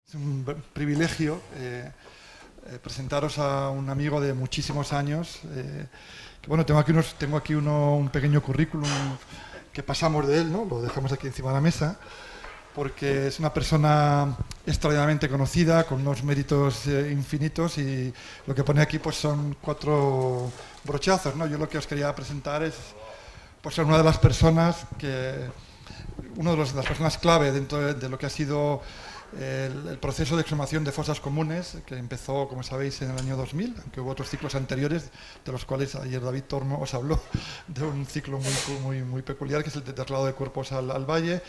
Es un privilegio presentaros a un amigo de muchísimos años. Que, bueno, tengo aquí un pequeño currículum que pasamos de él, ¿no? Lo dejamos aquí encima de la mesa, porque es una persona extraordinariamente conocida, con unos méritos infinitos, y lo que pone aquí pues son 4 brochazos, ¿no? Yo lo que os quería presentar es pues, ser una de las personas las personas clave dentro de lo que ha sido el proceso de exhumación de fosas comunes, que empezó, como sabéis, en el año 2000, aunque hubo otros ciclos anteriores, de los cuales ayer David Tormo os habló, de un ciclo muy peculiar, que es el de traslado de cuerpos al valle.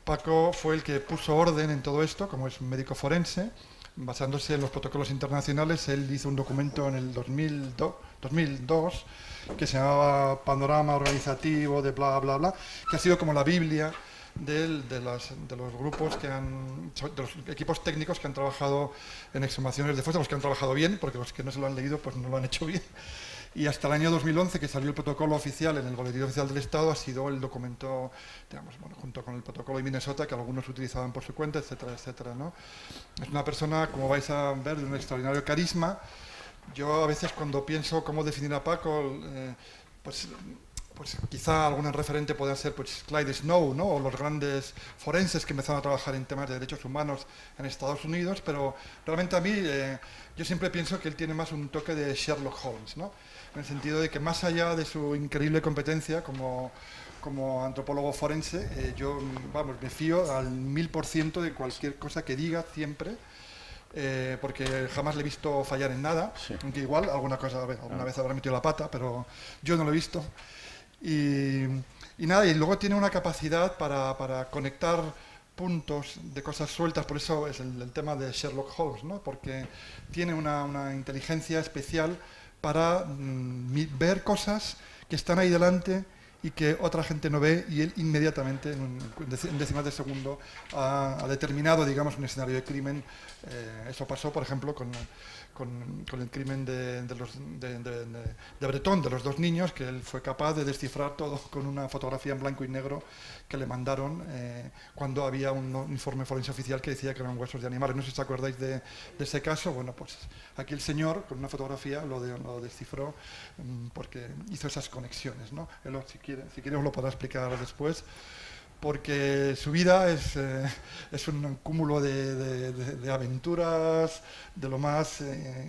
Paco fue el que puso orden en todo esto, como es un médico forense, basándose en los protocolos internacionales. Él hizo un documento en el 2002 que se llamaba Panorama Organizativo de bla, bla, bla, que ha sido como la Biblia de los grupos de los equipos técnicos que han trabajado en exhumaciones de fosas, los que han trabajado bien, porque los que no se lo han leído pues no lo han hecho bien. Y hasta el año 2011, que salió el protocolo oficial en el Boletín Oficial del Estado, ha sido el documento, digamos, bueno, junto con el protocolo de Minnesota, que algunos utilizaban por su cuenta, etcétera, etcétera, ¿no? Es una persona, como vais a ver, de un extraordinario carisma. Yo a veces cuando pienso cómo definir a Paco, pues quizá algún referente pueda ser pues, Clyde Snow, ¿no? O los grandes forenses que empezaron a trabajar en temas de derechos humanos en Estados Unidos, pero realmente a mí yo siempre pienso que él tiene más un toque de Sherlock Holmes, ¿no? En el sentido de que más allá de su increíble competencia como antropólogo forense, yo me fío al 1000% de cualquier cosa que diga siempre. Porque jamás le he visto fallar en nada, Sí. aunque igual alguna vez habrá metido la pata, pero yo no lo he visto. Y, y nada, y luego tiene una capacidad para conectar puntos de cosas sueltas, por eso es el tema de Sherlock Holmes, ¿no? Porque tiene una inteligencia especial para ver cosas que están ahí delante y que otra gente no ve, y él inmediatamente, en décimas de segundo, ha determinado, digamos, un escenario de crimen. Eso pasó, por ejemplo, con el crimen de Bretón, de los 2 niños, que él fue capaz de descifrar todo con una fotografía en blanco y negro que le mandaron cuando había un informe forense oficial que decía que eran huesos de animales. No sé si os acordáis de ese caso. Bueno, pues aquí el señor, con una fotografía, lo descifró porque hizo esas conexiones, ¿no? Él, si quiere os lo podrá explicar después, porque su vida es un cúmulo de aventuras de lo más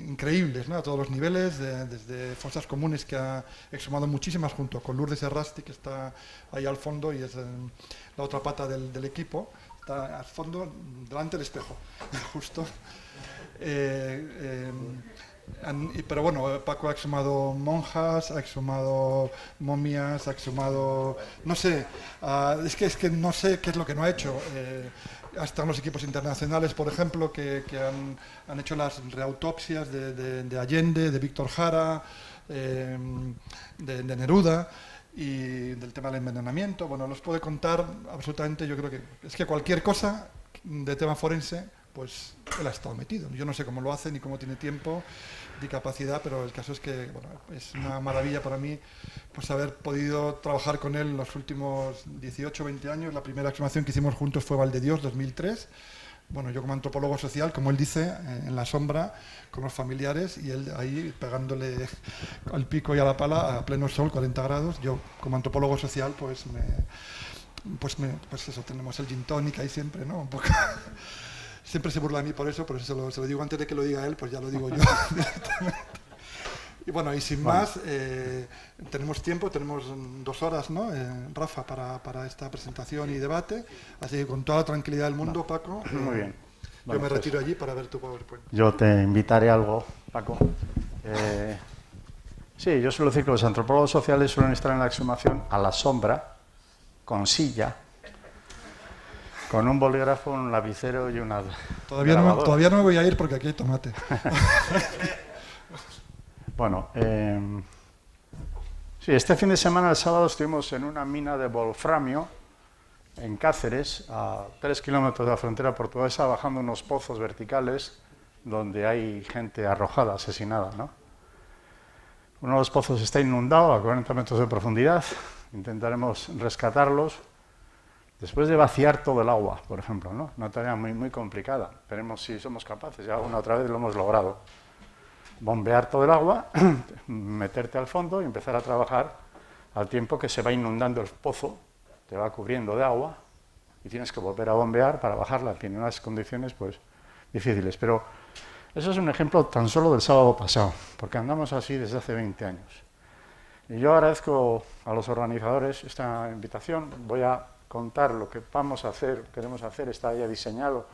increíbles, ¿no? A todos los niveles, desde fosas comunes, que ha exhumado muchísimas junto con Lourdes Errasti, que está ahí al fondo y es la otra pata del equipo, está al fondo, delante del espejo, justo. Pero bueno, Paco ha exhumado monjas, ha exhumado momias, ha exhumado, no sé, es que no sé qué es lo que no ha hecho. Hasta los equipos internacionales, por ejemplo, que han hecho las reautopsias de Allende, de Víctor Jara, de Neruda, y del tema del envenenamiento. Bueno, los puede contar absolutamente. Yo creo que es que cualquier cosa de tema forense, pues él ha estado metido. Yo no sé cómo lo hace ni cómo tiene tiempo ni capacidad, pero el caso es que bueno, es una maravilla para mí pues haber podido trabajar con él en los últimos 18 o 20 años. La primera exhumación que hicimos juntos fue Valdedios, 2003. Bueno, yo como antropólogo social, como él dice, en la sombra, con los familiares, y él ahí pegándole al pico y a la pala a pleno sol, 40 grados. Yo como antropólogo social, pues eso, tenemos el gin tonic ahí siempre, ¿no? Un poco. Siempre se burla de mí por eso se lo digo antes de que lo diga él, pues ya lo digo yo directamente. Y bueno, y sin más, tenemos tiempo, tenemos 2 horas, ¿no? Rafa, para esta presentación y debate. Así que con toda la tranquilidad del mundo, Paco. Muy bien. Yo me retiro allí para ver tu PowerPoint. Yo te invitaré a algo, Paco. Sí, yo suelo decir que los antropólogos sociales suelen estar en la exhumación a la sombra, con silla, con un bolígrafo, un lapicero y una grabadora. Todavía no me voy a ir porque aquí hay tomate. Bueno, sí, este fin de semana, el sábado, estuvimos en una mina de wolframio en Cáceres, a 3 kilómetros de la frontera portuguesa, bajando unos pozos verticales donde hay gente arrojada, asesinada, ¿no? Uno de los pozos está inundado a 40 metros de profundidad. Intentaremos rescatarlos. Después de vaciar todo el agua, por ejemplo, ¿no? Una tarea muy, muy complicada. Veremos si somos capaces. Ya una otra vez lo hemos logrado. Bombear todo el agua, meterte al fondo y empezar a trabajar al tiempo que se va inundando el pozo, te va cubriendo de agua y tienes que volver a bombear para bajarla. Tiene unas condiciones pues difíciles. Pero eso es un ejemplo tan solo del sábado pasado, porque andamos así desde hace 20 años. Y yo agradezco a los organizadores esta invitación. Voy a contar lo que vamos a hacer, queremos hacer, está ya diseñado,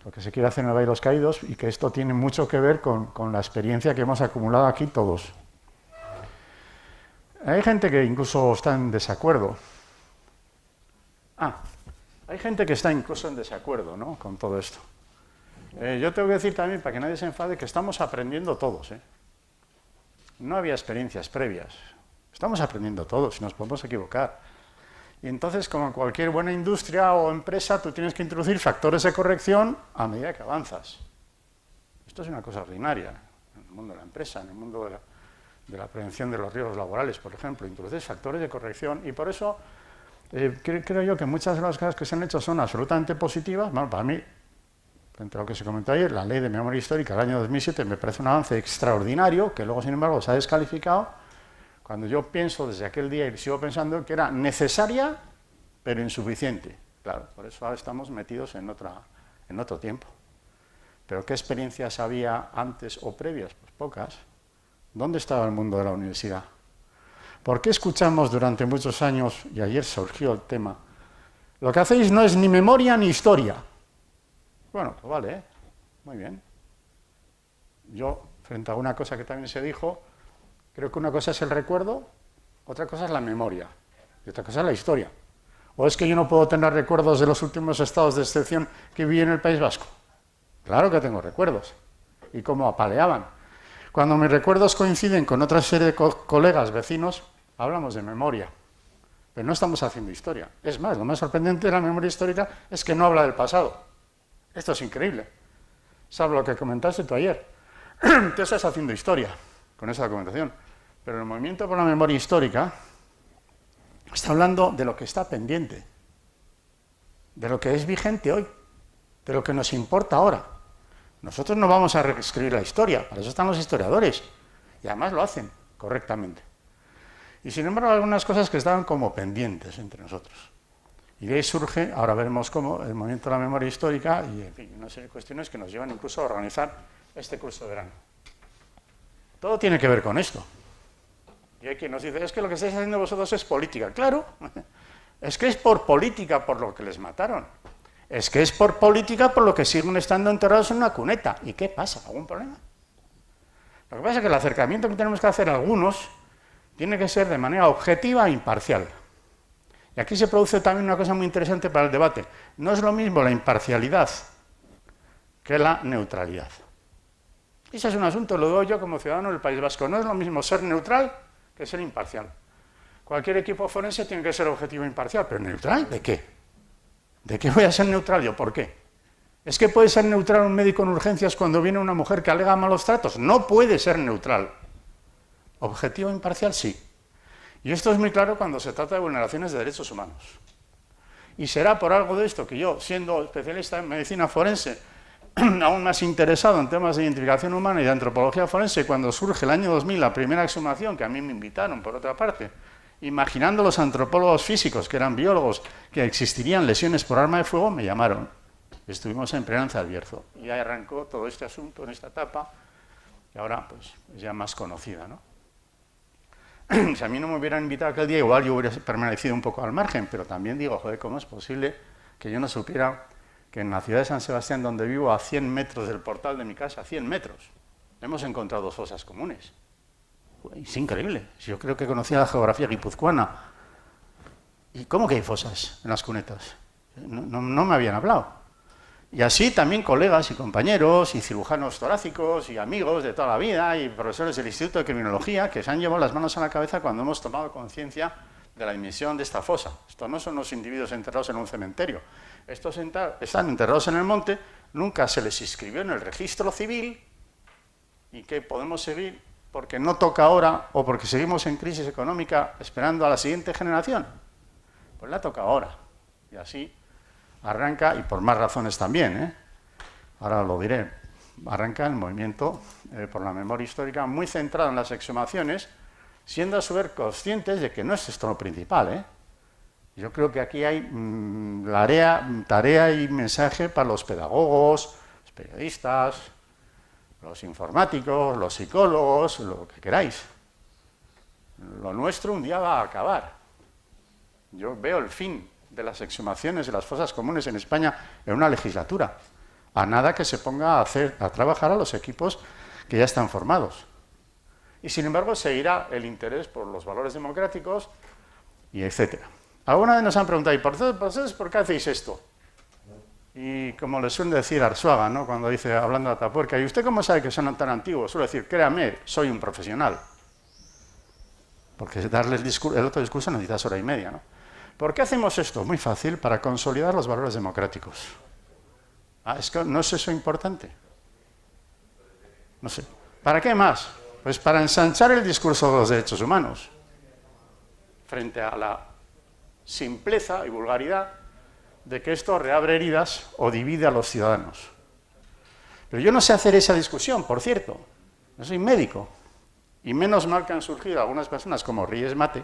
lo que se quiere hacer en el Valle de los Caídos, y que esto tiene mucho que ver con la experiencia que hemos acumulado aquí todos. Hay gente que incluso está en desacuerdo. Hay gente que está incluso en desacuerdo, ¿no?, con todo esto. Yo tengo que decir también, para que nadie se enfade, que estamos aprendiendo todos, ¿eh? No había experiencias previas. Estamos aprendiendo todos y nos podemos equivocar. Y entonces, como en cualquier buena industria o empresa, tú tienes que introducir factores de corrección a medida que avanzas. Esto es una cosa ordinaria en el mundo de la empresa, en el mundo de la prevención de los riesgos laborales, por ejemplo. Introduces factores de corrección y por eso creo yo que muchas de las cosas que se han hecho son absolutamente positivas. Bueno, para mí, entre lo que se comentó ayer, la Ley de Memoria Histórica del año 2007 me parece un avance extraordinario, que luego, sin embargo, se ha descalificado, cuando yo pienso desde aquel día y sigo pensando que era necesaria, pero insuficiente. Claro, por eso ahora estamos metidos en otro tiempo. ¿Pero qué experiencias había antes o previas? Pues pocas. ¿Dónde estaba el mundo de la universidad? ¿Por qué escuchamos durante muchos años, y ayer surgió el tema, lo que hacéis no es ni memoria ni historia? Bueno, pues vale, ¿eh? Muy bien. Yo, frente a una cosa que también se dijo, creo que una cosa es el recuerdo, otra cosa es la memoria, y otra cosa es la historia. ¿O es que yo no puedo tener recuerdos de los últimos estados de excepción que viví en el País Vasco? Claro que tengo recuerdos. Y cómo apaleaban. Cuando mis recuerdos coinciden con otra serie de colegas, vecinos, hablamos de memoria. Pero no estamos haciendo historia. Es más, lo más sorprendente de la memoria histórica es que no habla del pasado. Esto es increíble. ¿Sabes lo que comentaste tú ayer? Tú estás haciendo historia con esa documentación. Pero el movimiento por la memoria histórica está hablando de lo que está pendiente, de lo que es vigente hoy, de lo que nos importa ahora. Nosotros no vamos a reescribir la historia, para eso están los historiadores, y además lo hacen correctamente. Y sin embargo, hay algunas cosas que estaban como pendientes entre nosotros. Y de ahí surge, ahora veremos cómo, el movimiento de la memoria histórica y, en fin, una serie de cuestiones que nos llevan incluso a organizar este curso de verano. Todo tiene que ver con esto. Y hay quien nos dice, es que lo que estáis haciendo vosotros es política. Claro, es que es por política por lo que les mataron. Es que es por política por lo que siguen estando enterrados en una cuneta. ¿Y qué pasa? ¿Algún problema? Lo que pasa es que el acercamiento que tenemos que hacer algunos tiene que ser de manera objetiva e imparcial. Y aquí se produce también una cosa muy interesante para el debate. No es lo mismo la imparcialidad que la neutralidad. Ese es un asunto, lo doy yo como ciudadano del País Vasco. No es lo mismo ser neutral que ser imparcial. Cualquier equipo forense tiene que ser objetivo e imparcial, pero ¿neutral? ¿De qué? ¿De qué voy a ser neutral yo? ¿Por qué? ¿Es que puede ser neutral un médico en urgencias cuando viene una mujer que alega malos tratos? No puede ser neutral. Objetivo e imparcial, sí. Y esto es muy claro cuando se trata de vulneraciones de derechos humanos. Y será por algo de esto que yo, siendo especialista en medicina forense, aún más interesado en temas de identificación humana y de antropología forense, cuando surge el año 2000 la primera exhumación, que a mí me invitaron por otra parte, imaginando los antropólogos físicos, que eran biólogos, que existirían lesiones por arma de fuego, me llamaron. Estuvimos en Prianza del Bierzo. Y ahí arrancó todo este asunto en esta etapa, y ahora pues es ya más conocida, ¿no? Si a mí no me hubieran invitado aquel día, igual yo hubiera permanecido un poco al margen, pero también digo, joder, ¿cómo es posible que yo no supiera que en la ciudad de San Sebastián, donde vivo, a 100 metros del portal de mi casa, 100 metros, hemos encontrado dos fosas comunes? Es increíble. Yo creo que conocía la geografía guipuzcoana. ¿Y cómo que hay fosas en las cunetas? No me habían hablado. Y así también colegas y compañeros y cirujanos torácicos y amigos de toda la vida y profesores del Instituto de Criminología que se han llevado las manos a la cabeza cuando hemos tomado conciencia de la dimensión de esta fosa. Estos no son los individuos enterrados en un cementerio. Estos están enterrados en el monte, nunca se les inscribió en el registro civil y que podemos seguir porque no toca ahora o porque seguimos en crisis económica esperando a la siguiente generación. Pues la toca ahora. Y así arranca, y por más razones también, ahora lo diré, arranca el movimiento por la memoria histórica muy centrado en las exhumaciones, siendo a su vez conscientes de que no es esto lo principal. Yo creo que aquí hay tarea y mensaje para los pedagogos, los periodistas, los informáticos, los psicólogos, lo que queráis. Lo nuestro un día va a acabar. Yo veo el fin de las exhumaciones de las fosas comunes en España en una legislatura, a nada que se ponga a trabajar a los equipos que ya están formados. Y sin embargo seguirá el interés por los valores democráticos y etcétera. Alguna vez nos han preguntado, ¿y por qué hacéis esto? Y como le suele decir Arzuaga, ¿no?, cuando dice, hablando de Atapuerca, ¿y usted cómo sabe que son tan antiguos? Suele decir, créame, soy un profesional. Porque darle el otro discurso necesitas hora y media, ¿no? ¿Por qué hacemos esto? Muy fácil, para consolidar los valores democráticos. Es que no es eso importante. No sé. ¿Para qué más? Pues para ensanchar el discurso de los derechos humanos frente a la simpleza y vulgaridad de que esto reabre heridas o divide a los ciudadanos. Pero yo no sé hacer esa discusión, por cierto. No soy médico. Y menos mal que han surgido algunas personas como Ries Mate,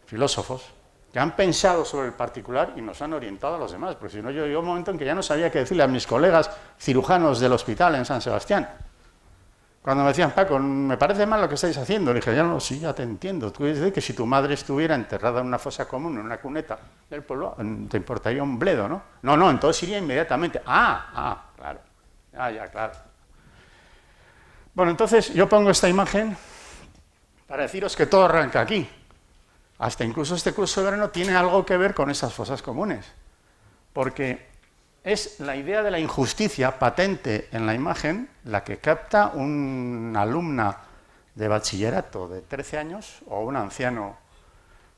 filósofos, que han pensado sobre el particular y nos han orientado a los demás, porque si no, yo llegó un momento en que ya no sabía qué decirle a mis colegas cirujanos del hospital en San Sebastián. Cuando me decían, Paco, me parece mal lo que estáis haciendo, le dije, ya no, sí, ya te entiendo. Tú dices que si tu madre estuviera enterrada en una fosa común, en una cuneta del pueblo, te importaría un bledo, ¿no? No, entonces iría inmediatamente. Claro. Ya, claro. Bueno, entonces yo pongo esta imagen para deciros que todo arranca aquí. Hasta incluso este curso de verano tiene algo que ver con esas fosas comunes, porque es la idea de la injusticia patente en la imagen la que capta una alumna de bachillerato de 13 años o un anciano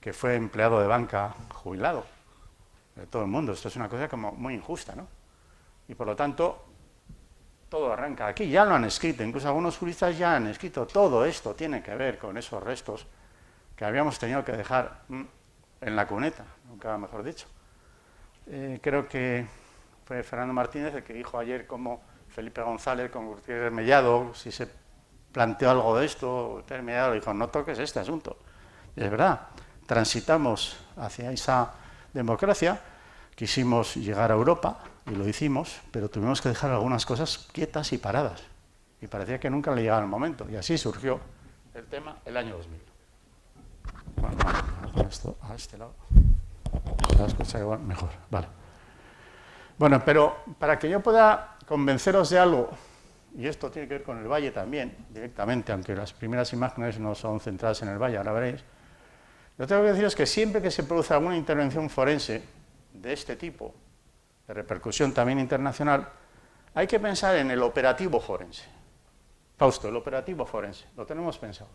que fue empleado de banca jubilado. De todo el mundo, esto es una cosa como muy injusta, ¿no? Y por lo tanto, todo arranca aquí, ya lo han escrito, incluso algunos juristas ya han escrito, todo esto tiene que ver con esos restos que habíamos tenido que dejar en la cuneta, nunca mejor dicho. Creo que fue Fernando Martínez el que dijo ayer como Felipe González con Gutiérrez Mellado, si se planteó algo de esto, Gutiérrez Mellado dijo, no toques este asunto. Y es verdad, transitamos hacia esa democracia, quisimos llegar a Europa y lo hicimos, pero tuvimos que dejar algunas cosas quietas y paradas. Y parecía que nunca le llegaba el momento. Y así surgió el tema el año 2000. Bueno, esto a este lado. Se la escucha igual mejor. Vale. Bueno, pero para que yo pueda convenceros de algo, y esto tiene que ver con el Valle también, directamente, aunque las primeras imágenes no son centradas en el Valle, ahora veréis, lo que tengo que deciros que siempre que se produce alguna intervención forense de este tipo, de repercusión también internacional, hay que pensar en el operativo forense. Fausto, el operativo forense, lo tenemos pensado.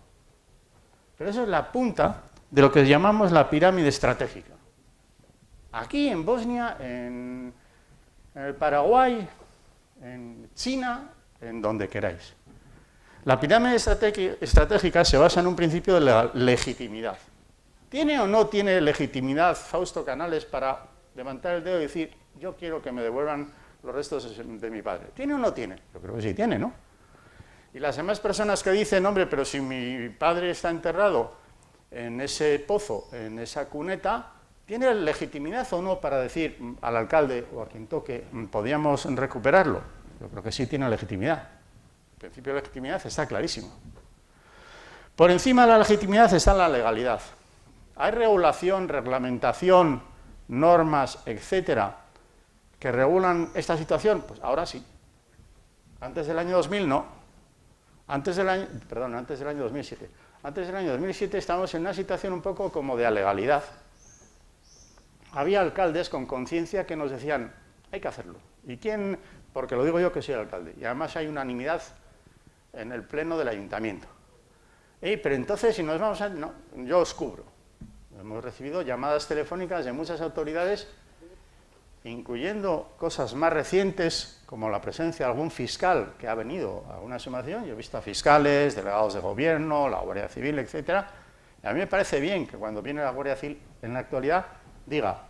Pero eso es la punta de lo que llamamos la pirámide estratégica. Aquí en Bosnia, en el Paraguay, en China, en donde queráis. La pirámide estratégica se basa en un principio de la legitimidad. ¿Tiene o no tiene legitimidad Fausto Canales para levantar el dedo y decir, yo quiero que me devuelvan los restos de mi padre? ¿Tiene o no tiene? Yo creo que sí tiene, ¿no? Y las demás personas que dicen, hombre, pero si mi padre está enterrado en ese pozo, en esa cuneta, ¿tiene legitimidad o no para decir al alcalde o a quien toque, podíamos recuperarlo? Yo creo que sí tiene legitimidad. El principio de legitimidad está clarísimo. Por encima de la legitimidad está la legalidad. ¿Hay regulación, reglamentación, normas, etcétera, que regulan esta situación? Pues ahora sí. Antes del año 2000 no. Antes del año 2007. Antes del año 2007 estábamos en una situación un poco como de alegalidad. Había alcaldes con conciencia que nos decían, hay que hacerlo. ¿Y quién? Porque lo digo yo que soy el alcalde. Y además hay unanimidad en el pleno del ayuntamiento. Pero entonces, si nos vamos a... No, yo os cubro. Hemos recibido llamadas telefónicas de muchas autoridades, incluyendo cosas más recientes, como la presencia de algún fiscal que ha venido a una exhumación. Yo he visto a fiscales, delegados de gobierno, la Guardia Civil, etcétera. Y a mí me parece bien que cuando viene la Guardia Civil en la actualidad diga,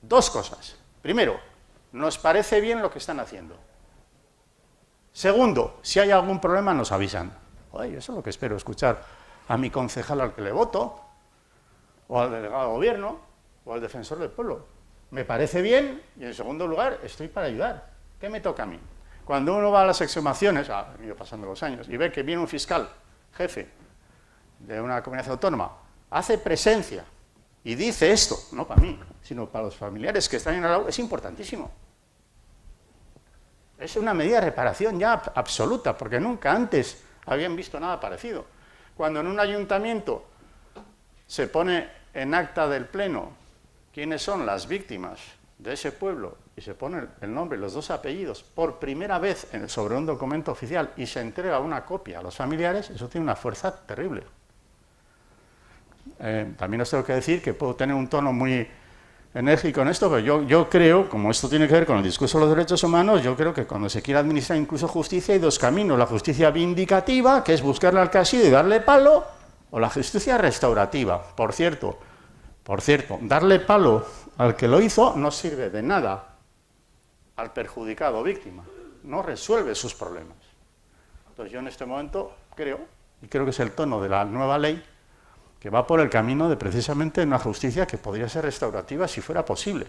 Dos cosas. Primero, nos parece bien lo que están haciendo. Segundo, si hay algún problema nos avisan. Oye, eso es lo que espero escuchar a mi concejal al que le voto, o al delegado de gobierno, o al defensor del pueblo. Me parece bien y en segundo lugar estoy para ayudar. ¿Qué me toca a mí? Cuando uno va a las exhumaciones, han ido pasando los años, y ve que viene un fiscal, jefe de una comunidad autónoma, hace presencia y dice esto, no para mí, sino para los familiares que están en el agua, es importantísimo. Es una medida de reparación ya absoluta, porque nunca antes habían visto nada parecido. Cuando en un ayuntamiento se pone en acta del pleno quiénes son las víctimas de ese pueblo y se pone el nombre y los dos apellidos por primera vez sobre un documento oficial y se entrega una copia a los familiares, eso tiene una fuerza terrible. También os tengo que decir que puedo tener un tono muy enérgico en esto, pero yo creo, como esto tiene que ver con el discurso de los derechos humanos, yo creo que cuando se quiere administrar incluso justicia hay dos caminos: la justicia vindicativa, que es buscarle al que ha sido y darle palo, o la justicia restaurativa. Por cierto, darle palo al que lo hizo no sirve de nada al perjudicado o víctima, no resuelve sus problemas. Entonces yo en este momento creo, y creo que es el tono de la nueva ley, que va por el camino de precisamente una justicia que podría ser restaurativa si fuera posible.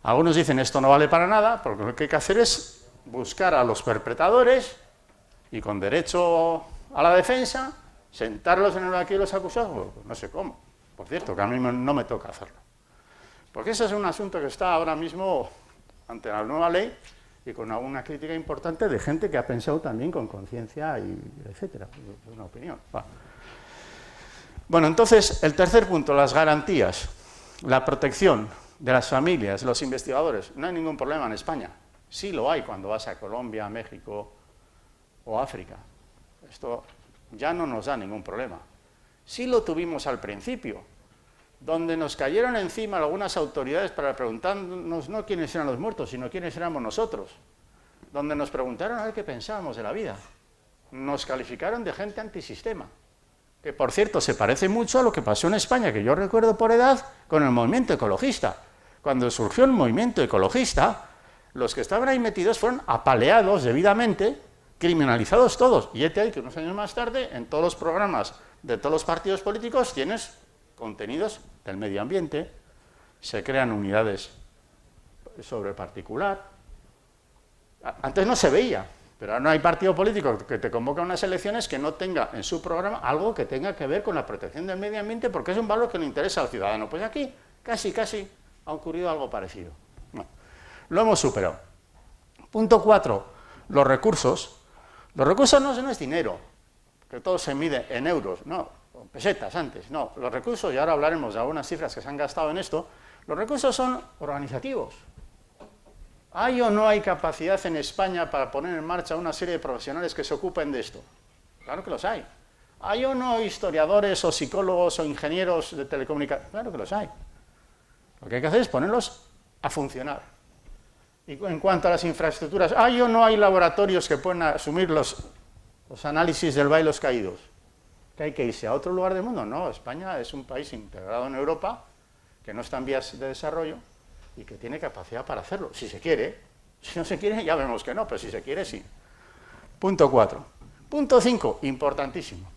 Algunos dicen esto no vale para nada, porque lo que hay que hacer es buscar a los perpetradores y con derecho a la defensa, sentarlos en el banquillo de los acusados, no sé cómo. Por cierto, que a mí no me toca hacerlo. Porque ese es un asunto que está ahora mismo ante la nueva ley y con una crítica importante de gente que ha pensado también con conciencia, etcétera. Es una opinión. Bueno, entonces, el tercer punto, las garantías, la protección de las familias, los investigadores. No hay ningún problema en España. Sí lo hay cuando vas a Colombia, México o África. Esto ya no nos da ningún problema. Sí lo tuvimos al principio, donde nos cayeron encima algunas autoridades para preguntarnos no quiénes eran los muertos, sino quiénes éramos nosotros. Donde nos preguntaron a ver qué pensábamos de la vida. Nos calificaron de gente antisistema. Que por cierto se parece mucho a lo que pasó en España, que yo recuerdo por edad, con el movimiento ecologista. Cuando surgió el movimiento ecologista, los que estaban ahí metidos fueron apaleados debidamente, criminalizados todos. Y este ahí que unos años más tarde, en todos los programas de todos los partidos políticos, tienes contenidos del medio ambiente, se crean unidades sobre particular. Antes no se veía. Pero ahora no hay partido político que te convoca a unas elecciones que no tenga en su programa algo que tenga que ver con la protección del medio ambiente, porque es un valor que le interesa al ciudadano. Pues aquí casi ha ocurrido algo parecido. Bueno, lo hemos superado. Punto 4, los recursos. Los recursos no es dinero, que todo se mide en euros, no, o pesetas antes, no. Los recursos, y ahora hablaremos de algunas cifras que se han gastado en esto, los recursos son organizativos. ¿Hay o no hay capacidad en España para poner en marcha una serie de profesionales que se ocupen de esto? Claro que los hay. ¿Hay o no historiadores o psicólogos o ingenieros de telecomunicaciones? Claro que los hay. Lo que hay que hacer es ponerlos a funcionar. Y en cuanto a las infraestructuras, ¿hay o no hay laboratorios que pueden asumir los análisis del valle de los caídos? ¿Que hay que irse a otro lugar del mundo? No, España es un país integrado en Europa, que no está en vías de desarrollo, y que tiene capacidad para hacerlo, si se quiere. Si no se quiere, ya vemos que no, pero si se quiere, sí. Punto 4. Punto 5, importantísimo.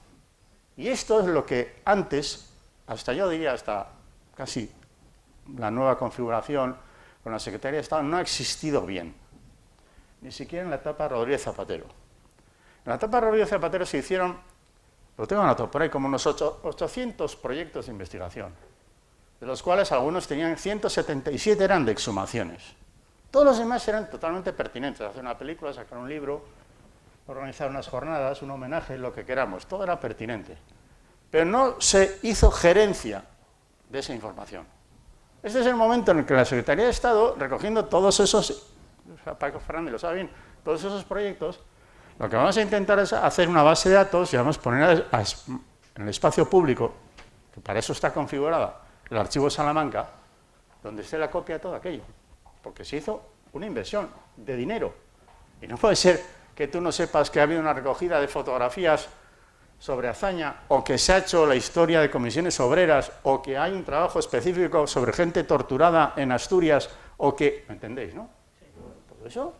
Y esto es lo que antes, hasta yo diría, hasta casi la nueva configuración con la Secretaría de Estado, no ha existido bien. Ni siquiera en la etapa Rodríguez Zapatero. En la etapa Rodríguez Zapatero se hicieron, lo tengo anotado por ahí, como unos 800 proyectos de investigación, de los cuales algunos tenían 177 eran de exhumaciones. Todos los demás eran totalmente pertinentes, hacer una película, sacar un libro, organizar unas jornadas, un homenaje, lo que queramos, todo era pertinente. Pero no se hizo gerencia de esa información. Este es el momento en el que la Secretaría de Estado, recogiendo todos esos, Paco Fernández lo sabe bien, todos esos proyectos, lo que vamos a intentar es hacer una base de datos y vamos a poner en el espacio público, que para eso está configurada, el archivo Salamanca, donde esté la copia de todo aquello, porque se hizo una inversión de dinero. Y no puede ser que tú no sepas que ha habido una recogida de fotografías sobre hazaña, o que se ha hecho la historia de comisiones obreras, o que hay un trabajo específico sobre gente torturada en Asturias, o que... ¿Me entendéis, no? Todo eso.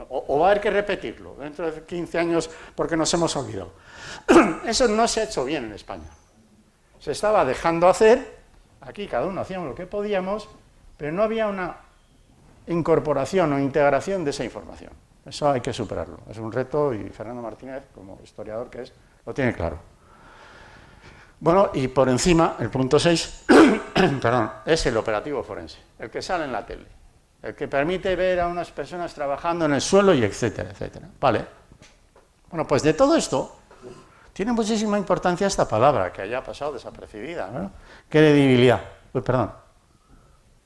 O va a haber que repetirlo dentro de 15 años porque nos hemos olvidado. Eso no se ha hecho bien en España. Se estaba dejando hacer, aquí cada uno hacíamos lo que podíamos, pero no había una incorporación o integración de esa información. Eso hay que superarlo. Es un reto y Fernando Martínez, como historiador que es, lo tiene claro. Bueno, y por encima, el punto 6, perdón, es el operativo forense, el que sale en la tele, el que permite ver a unas personas trabajando en el suelo y etcétera, etcétera. Vale. Bueno, pues de todo esto tiene muchísima importancia esta palabra que haya pasado desapercibida, ¿no? Credibilidad. Uy, perdón.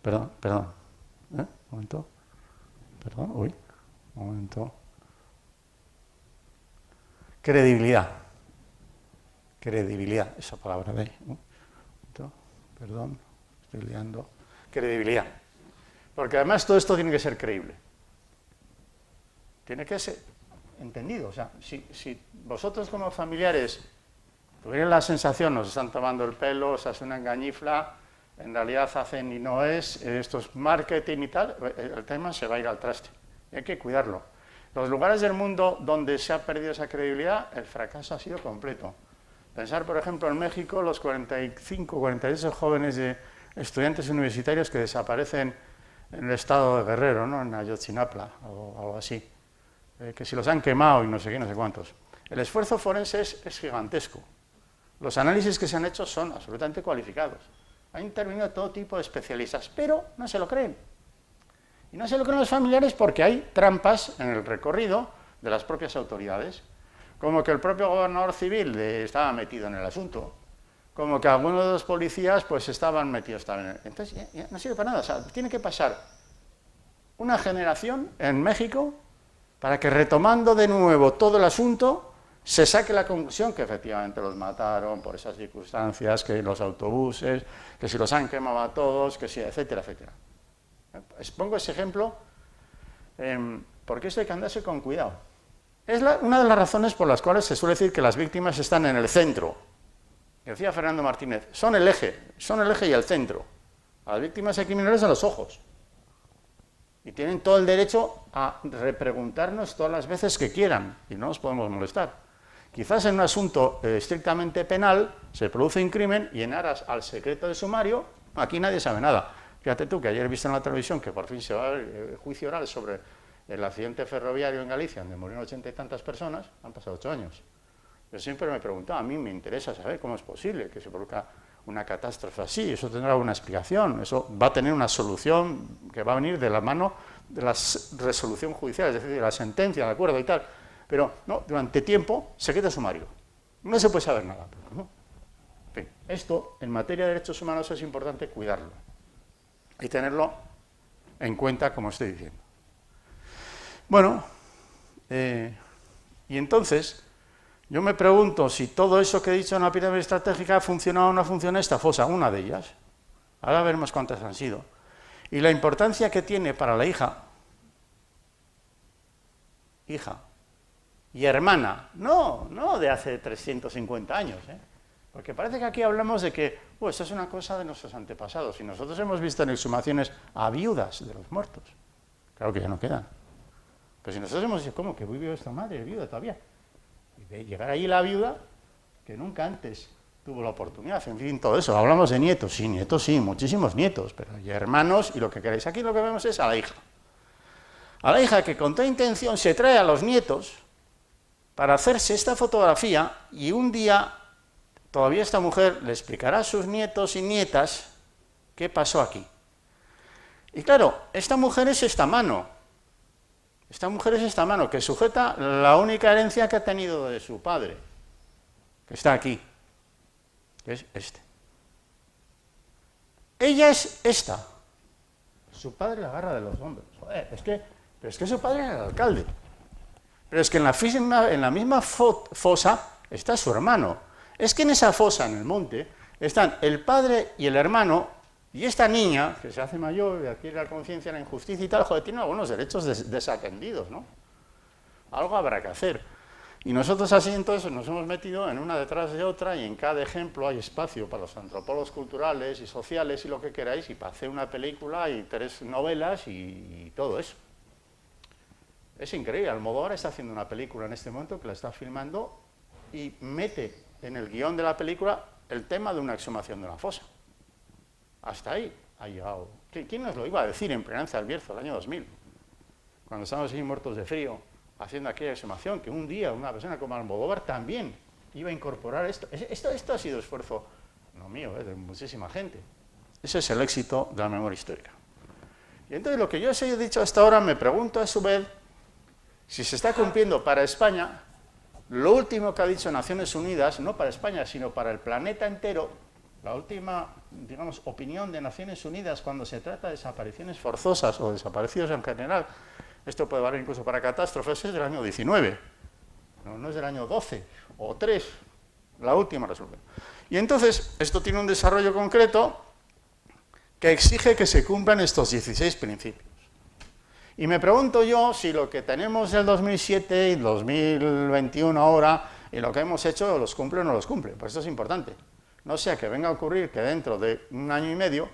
Un momento. Perdón, uy. Un momento. Credibilidad. Credibilidad, esa palabra de ahí. Perdón, estoy liando. Credibilidad. Porque además todo esto tiene que ser creíble. Tiene que ser entendido. O sea, si vosotros como familiares tuvieran la sensación, nos están tomando el pelo, se hace una engañifla, en realidad hacen y no es, esto es marketing y tal, el tema se va a ir al traste. Y hay que cuidarlo. Los lugares del mundo donde se ha perdido esa credibilidad, el fracaso ha sido completo. Pensar, por ejemplo, en México, los 45, 48 jóvenes de estudiantes universitarios que desaparecen en el estado de Guerrero, ¿no? En Ayotzinapa o algo así. Que si los han quemado y no sé qué, no sé cuántos. El esfuerzo forense es gigantesco. Los análisis que se han hecho son absolutamente cualificados. Han intervenido todo tipo de especialistas, pero no se lo creen. Y no se lo creen los familiares porque hay trampas en el recorrido de las propias autoridades. Como que el propio gobernador civil estaba metido en el asunto, como que algunos de los policías pues estaban metidos también. Entonces ya no sirve para nada. O sea, tiene que pasar una generación en México para que retomando de nuevo todo el asunto se saque la conclusión que efectivamente los mataron por esas circunstancias, que los autobuses, que si los han quemado a todos, que si, etcétera, etcétera. Pongo ese ejemplo porque esto hay que andarse con cuidado. Es una de las razones por las cuales se suele decir que las víctimas están en el centro. Decía Fernando Martínez, son el eje y el centro. A las víctimas y criminales a los ojos. Y tienen todo el derecho a repreguntarnos todas las veces que quieran, y no nos podemos molestar. Quizás en un asunto estrictamente penal se produce un crimen y en aras al secreto de sumario, aquí nadie sabe nada. Fíjate tú que ayer he visto en la televisión que por fin se va a ver juicio oral sobre el accidente ferroviario en Galicia, donde murieron 80 y tantas personas, han pasado 8 años. Yo siempre me preguntaba, a mí me interesa saber cómo es posible que se produzca una catástrofe así, eso tendrá una explicación, eso va a tener una solución que va a venir de la mano de la resolución judicial, es decir, de la sentencia, de acuerdo y tal, pero no, durante tiempo, secreto sumario, no se puede saber nada. ¿No? En fin, esto, en materia de derechos humanos, es importante cuidarlo y tenerlo en cuenta, como estoy diciendo. Bueno, y entonces, yo me pregunto si todo eso que he dicho en la pirámide estratégica ha funcionado o no funciona esta fosa, una de ellas. Ahora veremos cuántas han sido. Y la importancia que tiene para la hija y hermana, no de hace 350 años, porque parece que aquí hablamos de que eso es una cosa de nuestros antepasados, y nosotros hemos visto en exhumaciones a viudas de los muertos. Claro que ya no quedan. Pero si nosotros hemos dicho, ¿cómo que vivió esta madre viuda todavía? Y de llegar ahí la viuda, que nunca antes tuvo la oportunidad, en fin, todo eso. Hablamos de nietos, sí, muchísimos nietos, pero hay hermanos y lo que queréis. Aquí lo que vemos es a la hija. A la hija que con toda intención se trae a los nietos para hacerse esta fotografía y un día todavía esta mujer le explicará a sus nietos y nietas qué pasó aquí. Y claro, esta mujer es esta mano. Esta mujer es esta mano que sujeta la única herencia que ha tenido de su padre, que está aquí, que es este. Ella es esta. Su padre la agarra de los hombros. Joder, pero es que su padre era el alcalde. Pero es que en la misma fosa está su hermano. Es que en esa fosa, en el monte, están el padre y el hermano. Y esta niña, que se hace mayor y adquiere la conciencia de la injusticia y tal, joder, tiene algunos derechos desatendidos, ¿no? Algo habrá que hacer. Y nosotros así entonces nos hemos metido en una detrás de otra y en cada ejemplo hay espacio para los antropólogos culturales y sociales y lo que queráis, y para hacer una película y 3 novelas y todo eso. Es increíble, Almodóvar está haciendo una película en este momento que la está filmando y mete en el guión de la película el tema de una exhumación de una fosa. Hasta ahí ha llegado. ¿Quién nos lo iba a decir en Esperanza del Bierzo, el año 2000? Cuando estábamos ahí muertos de frío, haciendo aquella exhumación, que un día una persona como Almodóvar también iba a incorporar esto. Esto ha sido esfuerzo, no mío, de muchísima gente. Ese es el éxito de la memoria histórica. Y entonces lo que yo os he dicho hasta ahora, me pregunto a su vez si se está cumpliendo para España lo último que ha dicho Naciones Unidas, no para España, sino para el planeta entero, la última, digamos, opinión de Naciones Unidas cuando se trata de desapariciones forzosas o desaparecidos en general. Esto puede valer incluso para catástrofes, es del año 19, no es del año 12 o 3, la última resolución. Y entonces, esto tiene un desarrollo concreto que exige que se cumplan estos 16 principios. Y me pregunto yo si lo que tenemos del 2007 y 2021 ahora, y lo que hemos hecho, los cumple o no los cumple. Pues esto es importante. No sea que venga a ocurrir que dentro de un año y medio,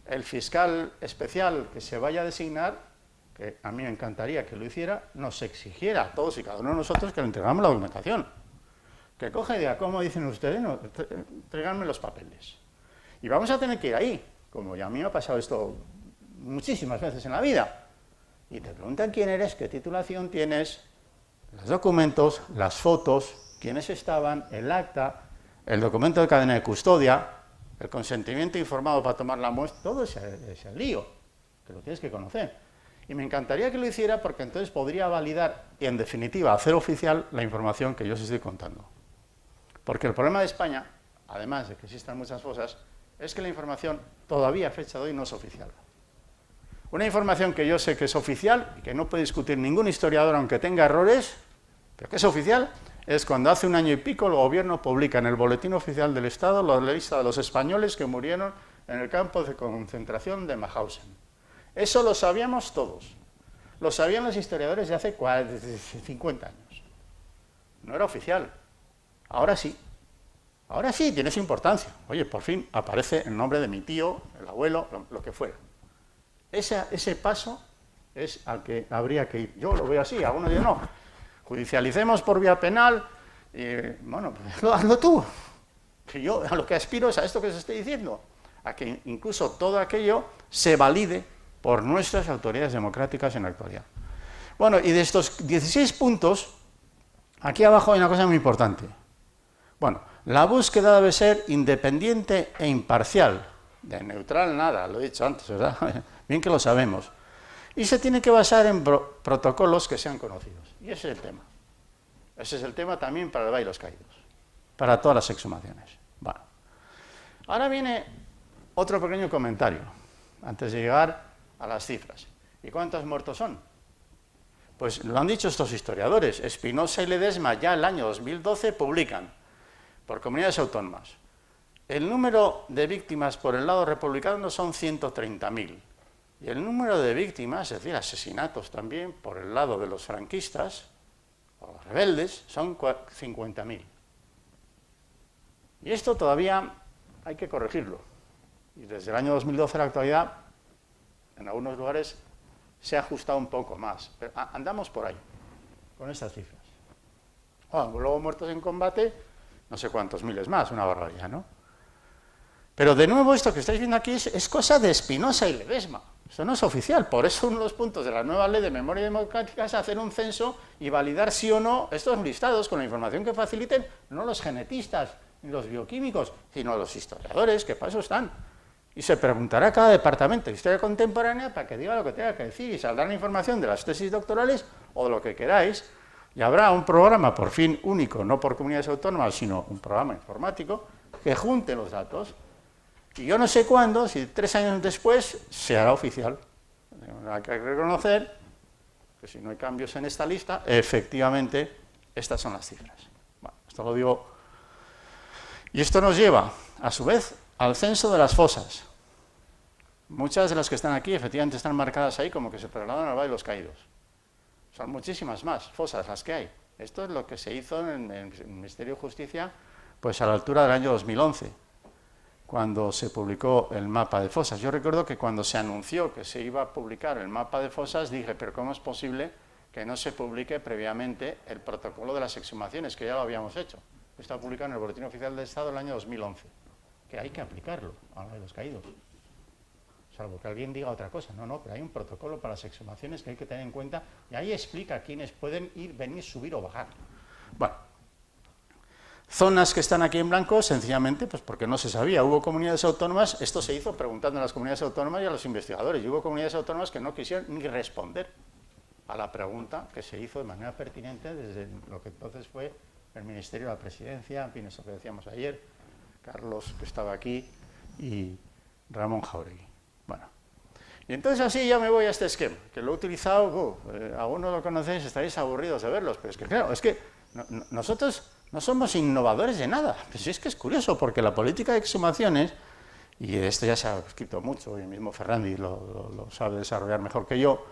el fiscal especial que se vaya a designar, que a mí me encantaría que lo hiciera, nos exigiera a todos y cada uno de nosotros que le entregamos la documentación. Que coja y diga, ¿cómo dicen ustedes? No, entregadme los papeles. Y vamos a tener que ir ahí, como ya a mí me ha pasado esto muchísimas veces en la vida. Y te preguntan quién eres, qué titulación tienes, los documentos, las fotos, quiénes estaban, el acta, el documento de cadena de custodia, el consentimiento informado para tomar la muestra, todo ese lío, que lo tienes que conocer. Y me encantaría que lo hiciera porque entonces podría validar y, en definitiva, hacer oficial la información que yo os estoy contando. Porque el problema de España, además de que existan muchas fosas, es que la información todavía a fecha de hoy no es oficial. Una información que yo sé que es oficial y que no puede discutir ningún historiador aunque tenga errores, pero que es oficial, es cuando hace un año y pico el gobierno publica en el Boletín Oficial del Estado la lista de los españoles que murieron en el campo de concentración de Mauthausen. Eso lo sabíamos todos. Lo sabían los historiadores de hace 50 años. No era oficial. Ahora sí. Ahora sí, tiene su importancia. Oye, por fin aparece el nombre de mi tío, el abuelo, lo que fuera. Ese paso es al que habría que ir. Yo lo veo así, algunos dicen no. Judicialicemos por vía penal, bueno, pues hazlo tú. Que yo a lo que aspiro es a esto que os estoy diciendo, a que incluso todo aquello se valide por nuestras autoridades democráticas en la actualidad. Bueno, y de estos 16 puntos, aquí abajo hay una cosa muy importante. Bueno, la búsqueda debe ser independiente e imparcial. De neutral nada, lo he dicho antes, ¿verdad? Bien que lo sabemos. Y se tiene que basar en protocolos que sean conocidos. Y ese es el tema. Ese es el tema también para el Valle de los Caídos, para todas las exhumaciones. Bueno. Ahora viene otro pequeño comentario, antes de llegar a las cifras. ¿Y cuántos muertos son? Pues lo han dicho estos historiadores. Espinosa y Ledesma ya el año 2012 publican, por comunidades autónomas, el número de víctimas por el lado republicano son 130.000. Y el número de víctimas, es decir, asesinatos también por el lado de los franquistas o los rebeldes, son 50.000. Y esto todavía hay que corregirlo. Y desde el año 2012 a la actualidad, en algunos lugares se ha ajustado un poco más. Pero andamos por ahí, con estas cifras. Bueno, luego muertos en combate, no sé cuántos miles más, una barbaridad, ¿no? Pero de nuevo esto que estáis viendo aquí es cosa de Espinosa y Ledesma. Esto no es oficial. Por eso uno de los puntos de la nueva ley de memoria democrática es hacer un censo y validar sí o no estos listados con la información que faciliten no los genetistas ni los bioquímicos, sino los historiadores, que para eso están. Y se preguntará a cada departamento de historia contemporánea para que diga lo que tenga que decir y saldrá la información de las tesis doctorales o de lo que queráis. Y habrá un programa por fin único, no por comunidades autónomas, sino un programa informático que junte los datos. Y yo no sé cuándo, si 3 años después, se hará oficial. Hay que reconocer que si no hay cambios en esta lista, efectivamente, estas son las cifras. Bueno, esto lo digo. Y esto nos lleva, a su vez, al censo de las fosas. Muchas de las que están aquí, efectivamente, están marcadas ahí como que se trasladan al Valle de los Caídos. Son muchísimas más fosas las que hay. Esto es lo que se hizo en el Ministerio de Justicia, pues a la altura del año 2011, cuando se publicó el mapa de fosas. Yo recuerdo que cuando se anunció que se iba a publicar el mapa de fosas, dije, pero ¿cómo es posible que no se publique previamente el protocolo de las exhumaciones, que ya lo habíamos hecho? Está publicado en el Boletín Oficial del Estado el año 2011, que hay que aplicarlo a la de los caídos. Salvo que alguien diga otra cosa. No, pero hay un protocolo para las exhumaciones que hay que tener en cuenta, y ahí explica quiénes pueden ir, venir, subir o bajar. Bueno, zonas que están aquí en blanco, sencillamente, pues porque no se sabía. Hubo comunidades autónomas, esto se hizo preguntando a las comunidades autónomas y a los investigadores, y hubo comunidades autónomas que no quisieron ni responder a la pregunta que se hizo de manera pertinente desde lo que entonces fue el Ministerio de la Presidencia, en fin, eso que decíamos ayer, Carlos, que estaba aquí, y Ramón Jáuregui. Bueno, y entonces así ya me voy a este esquema, que lo he utilizado, algunos lo conocéis, estaréis aburridos de verlos, pero es que claro, es que nosotros no somos innovadores de nada. Pues es que es curioso, porque la política de exhumaciones, y esto ya se ha escrito mucho, y el mismo Ferrandi lo sabe desarrollar mejor que yo,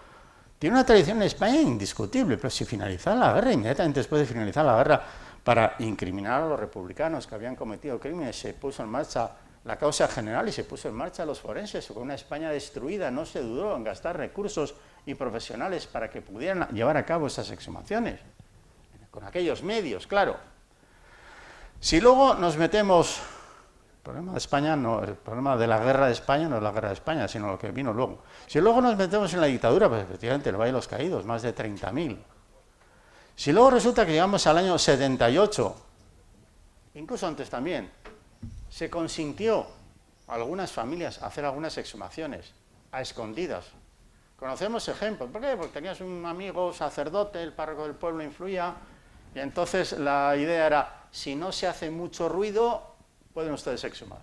tiene una tradición en España indiscutible, pero si finalizara la guerra, inmediatamente después de finalizar la guerra, para incriminar a los republicanos que habían cometido crímenes, se puso en marcha la causa general y se puso en marcha los forenses. Con una España destruida, no se dudó en gastar recursos y profesionales para que pudieran llevar a cabo esas exhumaciones, con aquellos medios, claro. Si luego nos metemos, el problema de España no, el problema de la guerra de España no es la guerra de España, sino lo que vino luego. Si luego nos metemos en la dictadura, pues efectivamente el Valle de los Caídos, más de 30.000. Si luego resulta que llegamos al año 78, incluso antes también, se consintió a algunas familias a hacer algunas exhumaciones a escondidas. Conocemos ejemplos. ¿Por qué? Porque tenías un amigo sacerdote, el párroco del pueblo influía, y entonces la idea era, si no se hace mucho ruido, pueden ustedes exhumar.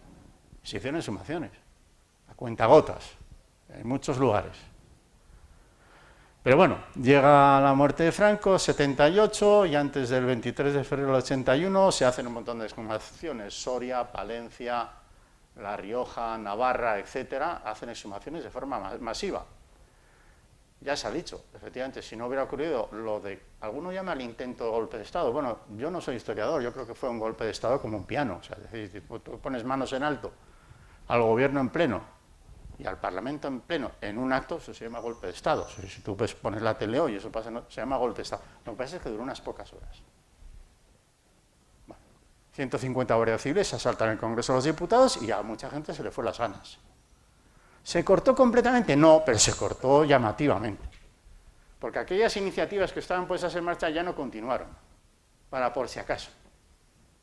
Se hicieron exhumaciones, a cuentagotas, en muchos lugares. Pero bueno, llega la muerte de Franco, 78, y antes del 23 de febrero del 81 se hacen un montón de exhumaciones. Soria, Palencia, La Rioja, Navarra, etcétera, hacen exhumaciones de forma masiva. Ya se ha dicho, efectivamente, si no hubiera ocurrido lo de, alguno llama al intento de golpe de Estado. Bueno, yo no soy historiador, yo creo que fue un golpe de Estado como un piano. O sea, es decir, tú pones manos en alto al gobierno en pleno y al Parlamento en pleno en un acto, eso se llama golpe de Estado. Si tú pones la tele hoy y eso pasa, se llama golpe de Estado. Lo que pasa es que duró unas pocas horas. Bueno, 150 guardias civiles asaltan el Congreso de los Diputados y a mucha gente se le fue las ganas. ¿Se cortó completamente? No, pero se cortó llamativamente. Porque aquellas iniciativas que estaban puestas en marcha ya no continuaron, para por si acaso.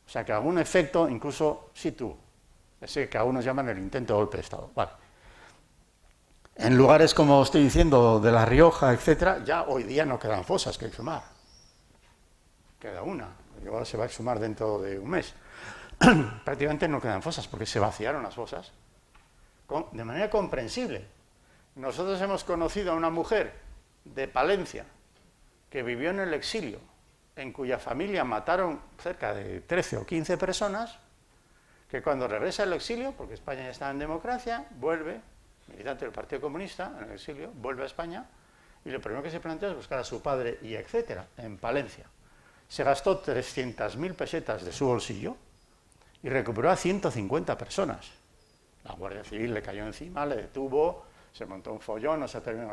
O sea que algún efecto incluso sí tuvo. Ese que algunos llaman el intento de golpe de Estado. Vale. En lugares, como estoy diciendo, de La Rioja, etcétera, ya hoy día no quedan fosas que exhumar. Queda una. Y ahora se va a exhumar dentro de un mes. Prácticamente no quedan fosas porque se vaciaron las fosas. De manera comprensible. Nosotros hemos conocido a una mujer de Palencia que vivió en el exilio, en cuya familia mataron cerca de 13 o 15 personas, que cuando regresa al exilio, porque España ya está en democracia, vuelve, militante del Partido Comunista, en el exilio, vuelve a España, y lo primero que se plantea es buscar a su padre, y etcétera, en Palencia. Se gastó 300.000 pesetas de su bolsillo y recuperó a 150 personas. La Guardia Civil le cayó encima, le detuvo, se montó un follón, no se terminó,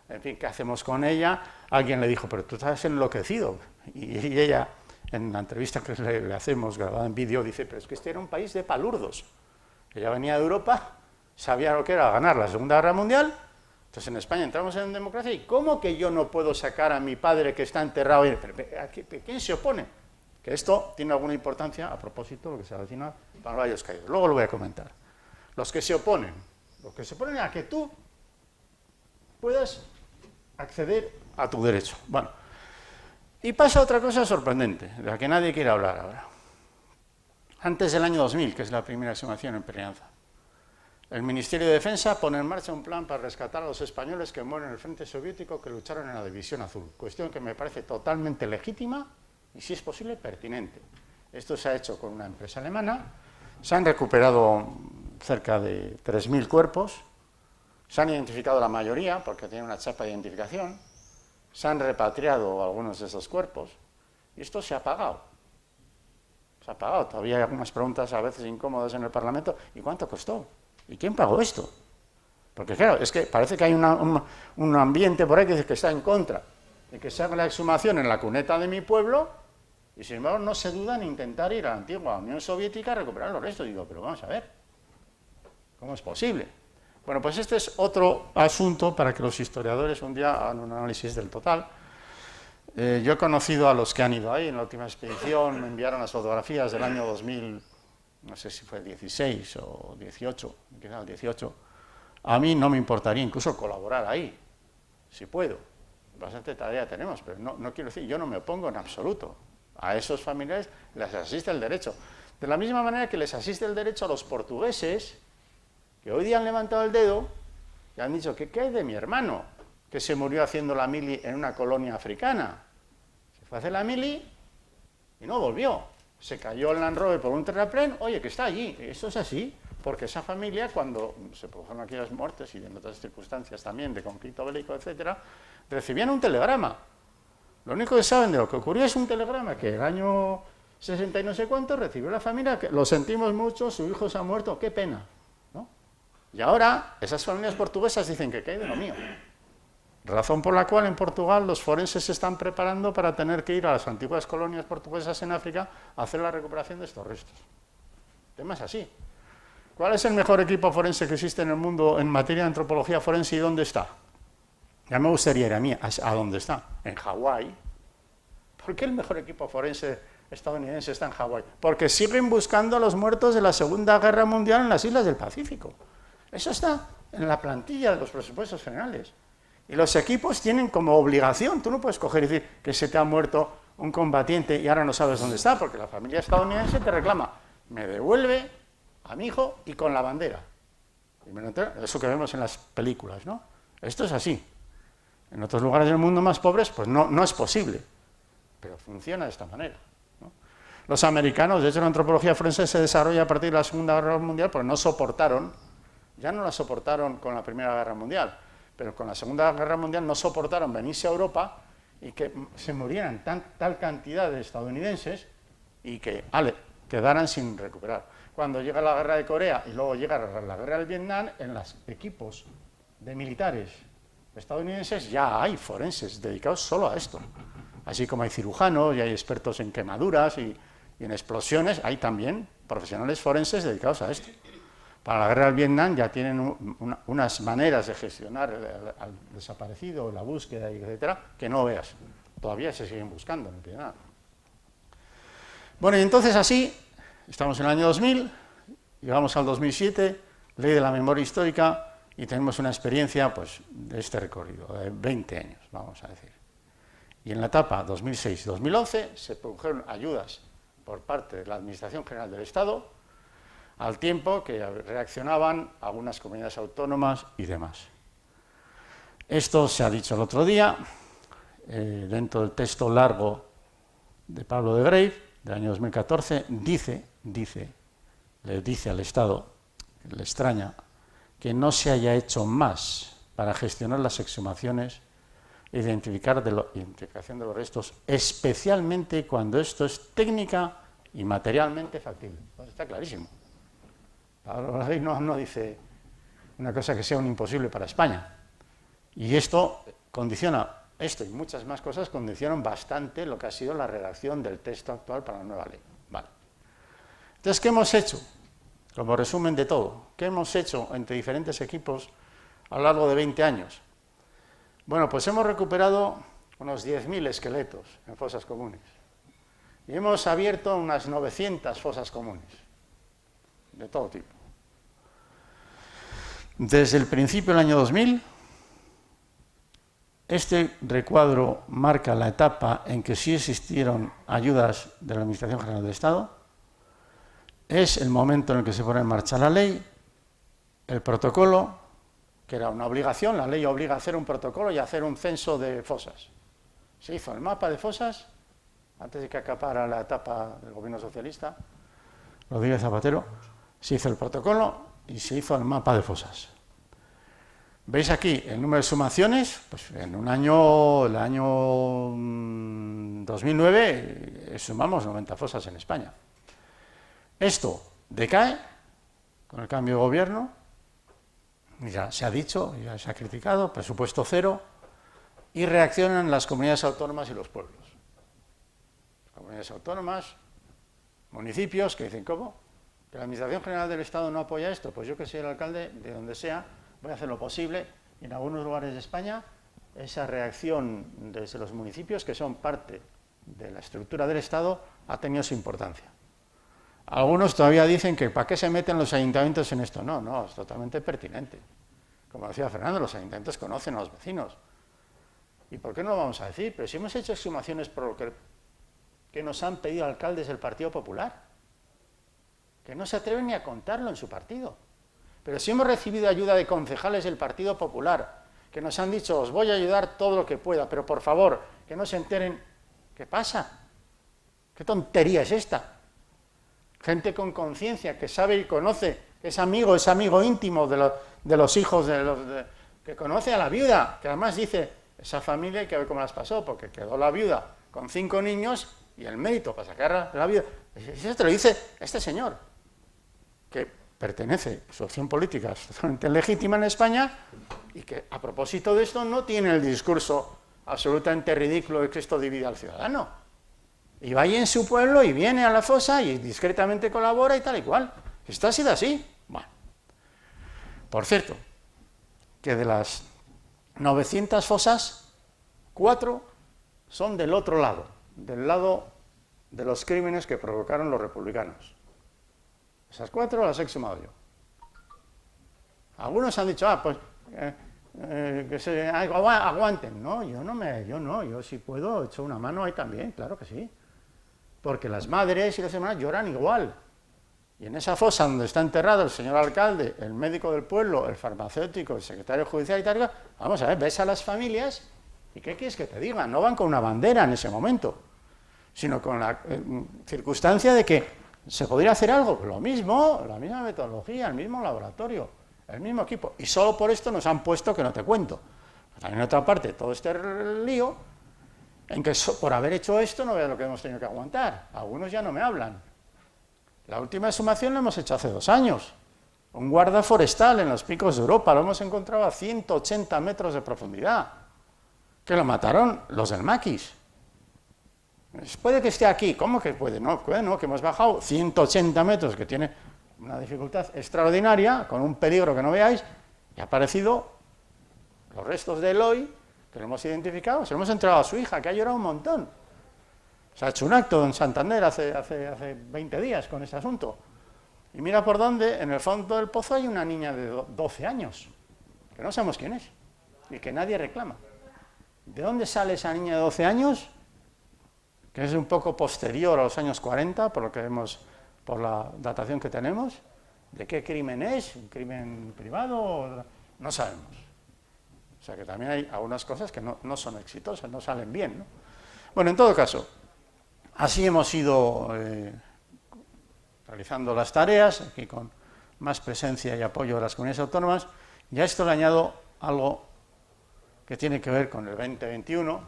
en fin, ¿qué hacemos con ella? Alguien le dijo, pero tú estás enloquecido. Y ella, en la entrevista que le hacemos, grabada en vídeo, dice, pero es que este era un país de palurdos. Ella venía de Europa, sabía lo que era ganar la Segunda Guerra Mundial, entonces en España entramos en democracia, ¿y cómo que yo no puedo sacar a mi padre que está enterrado? ¿Quién se opone? Que esto tiene alguna importancia, a propósito de lo que se avecina para los Valles Caídos. Luego lo voy a comentar. Los que se oponen a que tú puedas acceder a tu derecho. Bueno, y pasa otra cosa sorprendente, de la que nadie quiere hablar ahora. Antes del año 2000, que es la primera exhumación en Perianza, el Ministerio de Defensa pone en marcha un plan para rescatar a los españoles que mueren en el frente soviético que lucharon en la División Azul. Cuestión que me parece totalmente legítima y, si es posible, pertinente. Esto se ha hecho con una empresa alemana, se han recuperado cerca de 3.000 cuerpos, se han identificado la mayoría porque tienen una chapa de identificación, se han repatriado algunos de esos cuerpos Y esto se ha pagado. Se ha pagado. Todavía hay algunas preguntas a veces incómodas en el Parlamento. ¿Y cuánto costó? ¿Y quién pagó esto? Porque claro, es que parece que hay un ambiente por ahí que está en contra de que se haga la exhumación en la cuneta de mi pueblo, y sin embargo no se duda en intentar ir a la antigua Unión Soviética a recuperar los restos. Digo, pero vamos a ver, ¿cómo es posible? Bueno, pues este es otro asunto para que los historiadores un día hagan un análisis del total. Yo he conocido a los que han ido ahí en la última expedición, me enviaron las fotografías del año 2000, no sé si fue 16 o 18, quizá el 18. A mí no me importaría incluso colaborar ahí, si puedo. Bastante tarea tenemos, pero no quiero decir, yo no me opongo en absoluto. A esos familiares les asiste el derecho. De la misma manera que les asiste el derecho a los portugueses, que hoy día han levantado el dedo y han dicho, ¿qué hay de mi hermano? Que se murió haciendo la mili en una colonia africana. Se fue a hacer la mili y no volvió. Se cayó el Land Rover por un terraplén, oye, que está allí. Esto es así, porque esa familia, cuando se produjeron aquellas muertes y en otras circunstancias también de conflicto bélico, etcétera, recibían un telegrama. Lo único que saben de lo que ocurrió es un telegrama que el año 60 y no sé cuánto recibió la familia, que lo sentimos mucho, su hijo se ha muerto, qué pena, ¿no? Y ahora esas familias portuguesas dicen que hay de lo mío. Razón por la cual en Portugal los forenses se están preparando para tener que ir a las antiguas colonias portuguesas en África a hacer la recuperación de estos restos. El tema es así. ¿Cuál es el mejor equipo forense que existe en el mundo en materia de antropología forense y dónde está? Ya me gustaría ir a mí, ¿a dónde está? En Hawái. ¿Por qué el mejor equipo forense estadounidense está en Hawái? Porque siguen buscando a los muertos de la Segunda Guerra Mundial en las islas del Pacífico. Eso está en la plantilla de los presupuestos generales. Y los equipos tienen como obligación, tú no puedes coger y decir que se te ha muerto un combatiente y ahora no sabes dónde está, porque la familia estadounidense te reclama, me devuelve a mi hijo y con la bandera. Eso que vemos en las películas, ¿no? Esto es así. En otros lugares del mundo más pobres, pues no es posible, pero funciona de esta manera, ¿no? Los americanos, de hecho la antropología forense se desarrolla a partir de la Segunda Guerra Mundial, porque no soportaron, ya no la soportaron con la Primera Guerra Mundial, pero con la Segunda Guerra Mundial no soportaron venirse a Europa y que se murieran tal cantidad de estadounidenses y que quedaran sin recuperar. Cuando llega la guerra de Corea y luego llega la guerra del Vietnam, en los equipos de militares estadounidenses ya hay forenses dedicados solo a esto. Así como hay cirujanos y hay expertos en quemaduras y en explosiones, hay también profesionales forenses dedicados a esto. Para la guerra del Vietnam ya tienen unas maneras de gestionar al desaparecido, la búsqueda, etcétera, que no veas. Todavía se siguen buscando en el Vietnam. Bueno, y entonces así, estamos en el año 2000, llegamos al 2007, ley de la memoria histórica, y tenemos una experiencia pues, de este recorrido, de 20 años, vamos a decir. Y en la etapa 2006-2011 se produjeron ayudas por parte de la Administración General del Estado, al tiempo que reaccionaban algunas comunidades autónomas y demás. Esto se ha dicho el otro día, dentro del texto largo de Pablo de Grave, del año 2014, le dice al Estado, que le extraña, que no se haya hecho más para gestionar las exhumaciones e identificación de los restos, especialmente cuando esto es técnica y materialmente factible. Pues está clarísimo. La ley no dice una cosa que sea un imposible para España. Y esto condiciona, esto y muchas más cosas condicionan bastante lo que ha sido la redacción del texto actual para la nueva ley. Vale. Entonces, ¿qué hemos hecho? Como resumen de todo, ¿qué hemos hecho entre diferentes equipos a lo largo de 20 años? Bueno, pues hemos recuperado unos 10.000 esqueletos en fosas comunes. Y hemos abierto unas 900 fosas comunes, de todo tipo. Desde el principio del año 2000, este recuadro marca la etapa en que sí existieron ayudas de la Administración General del Estado. Es el momento en el que se pone en marcha la ley, el protocolo, que era una obligación, la ley obliga a hacer un protocolo y a hacer un censo de fosas. Se hizo el mapa de fosas, antes de que acapara la etapa del gobierno socialista, Rodríguez Zapatero, se hizo el protocolo y se hizo el mapa de fosas. ¿Veis aquí el número de exhumaciones? Pues en un año, el año en 2009 sumamos 90 fosas en España. Esto decae con el cambio de gobierno, ya se ha dicho, ya se ha criticado, presupuesto cero, y reaccionan las comunidades autónomas y los pueblos. Comunidades autónomas, municipios, que dicen, ¿cómo? ¿Que la Administración General del Estado no apoya esto? Pues yo, que soy el alcalde, de donde sea, voy a hacer lo posible, y en algunos lugares de España, esa reacción desde los municipios, que son parte de la estructura del Estado, ha tenido su importancia. Algunos todavía dicen que ¿para qué se meten los ayuntamientos en esto? No, no, es totalmente pertinente. Como decía Fernando, los ayuntamientos conocen a los vecinos. ¿Y por qué no lo vamos a decir? Pero si hemos hecho exhumaciones por lo que nos han pedido alcaldes del Partido Popular, que no se atreven ni a contarlo en su partido. Pero si hemos recibido ayuda de concejales del Partido Popular, que nos han dicho, os voy a ayudar todo lo que pueda, pero por favor, que no se enteren, ¿qué pasa? ¿Qué tontería es esta? Gente con conciencia, que sabe y conoce, que es amigo íntimo de los hijos, que conoce a la viuda, que además dice, esa familia hay que ver cómo las pasó, porque quedó la viuda con 5 niños y el mérito para sacar a la viuda. Eso te lo dice este señor, que pertenece, su opción política es totalmente legítima en España, y que a propósito de esto no tiene el discurso absolutamente ridículo de que esto divide al ciudadano. Y va ahí en su pueblo y viene a la fosa y discretamente colabora y tal y cual. Esto ha sido así. Bueno. Por cierto, que de las 900 fosas, 4 son del otro lado, del lado de los crímenes que provocaron los republicanos. Esas 4 las he exhumado yo. Algunos han dicho, pues que se aguanten. No, yo si puedo echo una mano ahí también, claro que sí. Porque las madres y las hermanas lloran igual. Y en esa fosa donde está enterrado el señor alcalde, el médico del pueblo, el farmacéutico, el secretario judicial y tal, vamos a ver, ves a las familias y ¿qué quieres que te digan? No van con una bandera en ese momento, sino con la circunstancia de que se podría hacer algo, lo mismo, la misma metodología, el mismo laboratorio, el mismo equipo. Y solo por esto nos han puesto que no te cuento. También en otra parte, todo este lío, en que por haber hecho esto no veas lo que hemos tenido que aguantar. Algunos ya no me hablan. La última exhumación la hemos hecho hace 2 años. Un guarda forestal en los picos de Europa, lo hemos encontrado a 180 metros de profundidad. Que lo mataron los del Maquis. Puede que esté aquí. ¿Cómo que puede? No, que hemos bajado 180 metros, que tiene una dificultad extraordinaria, con un peligro que no veáis, y ha aparecido los restos de Eloy, que lo hemos identificado, se lo hemos entregado a su hija, que ha llorado un montón. Se ha hecho un acto en Santander hace 20 días con este asunto. Y mira por dónde, en el fondo del pozo hay una niña de 12 años, que no sabemos quién es, y que nadie reclama. ¿De dónde sale esa niña de 12 años? Que es un poco posterior a los años 40, por lo que vemos, por la datación que tenemos. ¿De qué crimen es? ¿Un crimen privado? No sabemos. O sea que también hay algunas cosas que no son exitosas, no salen bien, ¿no? Bueno, en todo caso, así hemos ido realizando las tareas, aquí con más presencia y apoyo de las comunidades autónomas, y a esto le añado algo que tiene que ver con el 2021,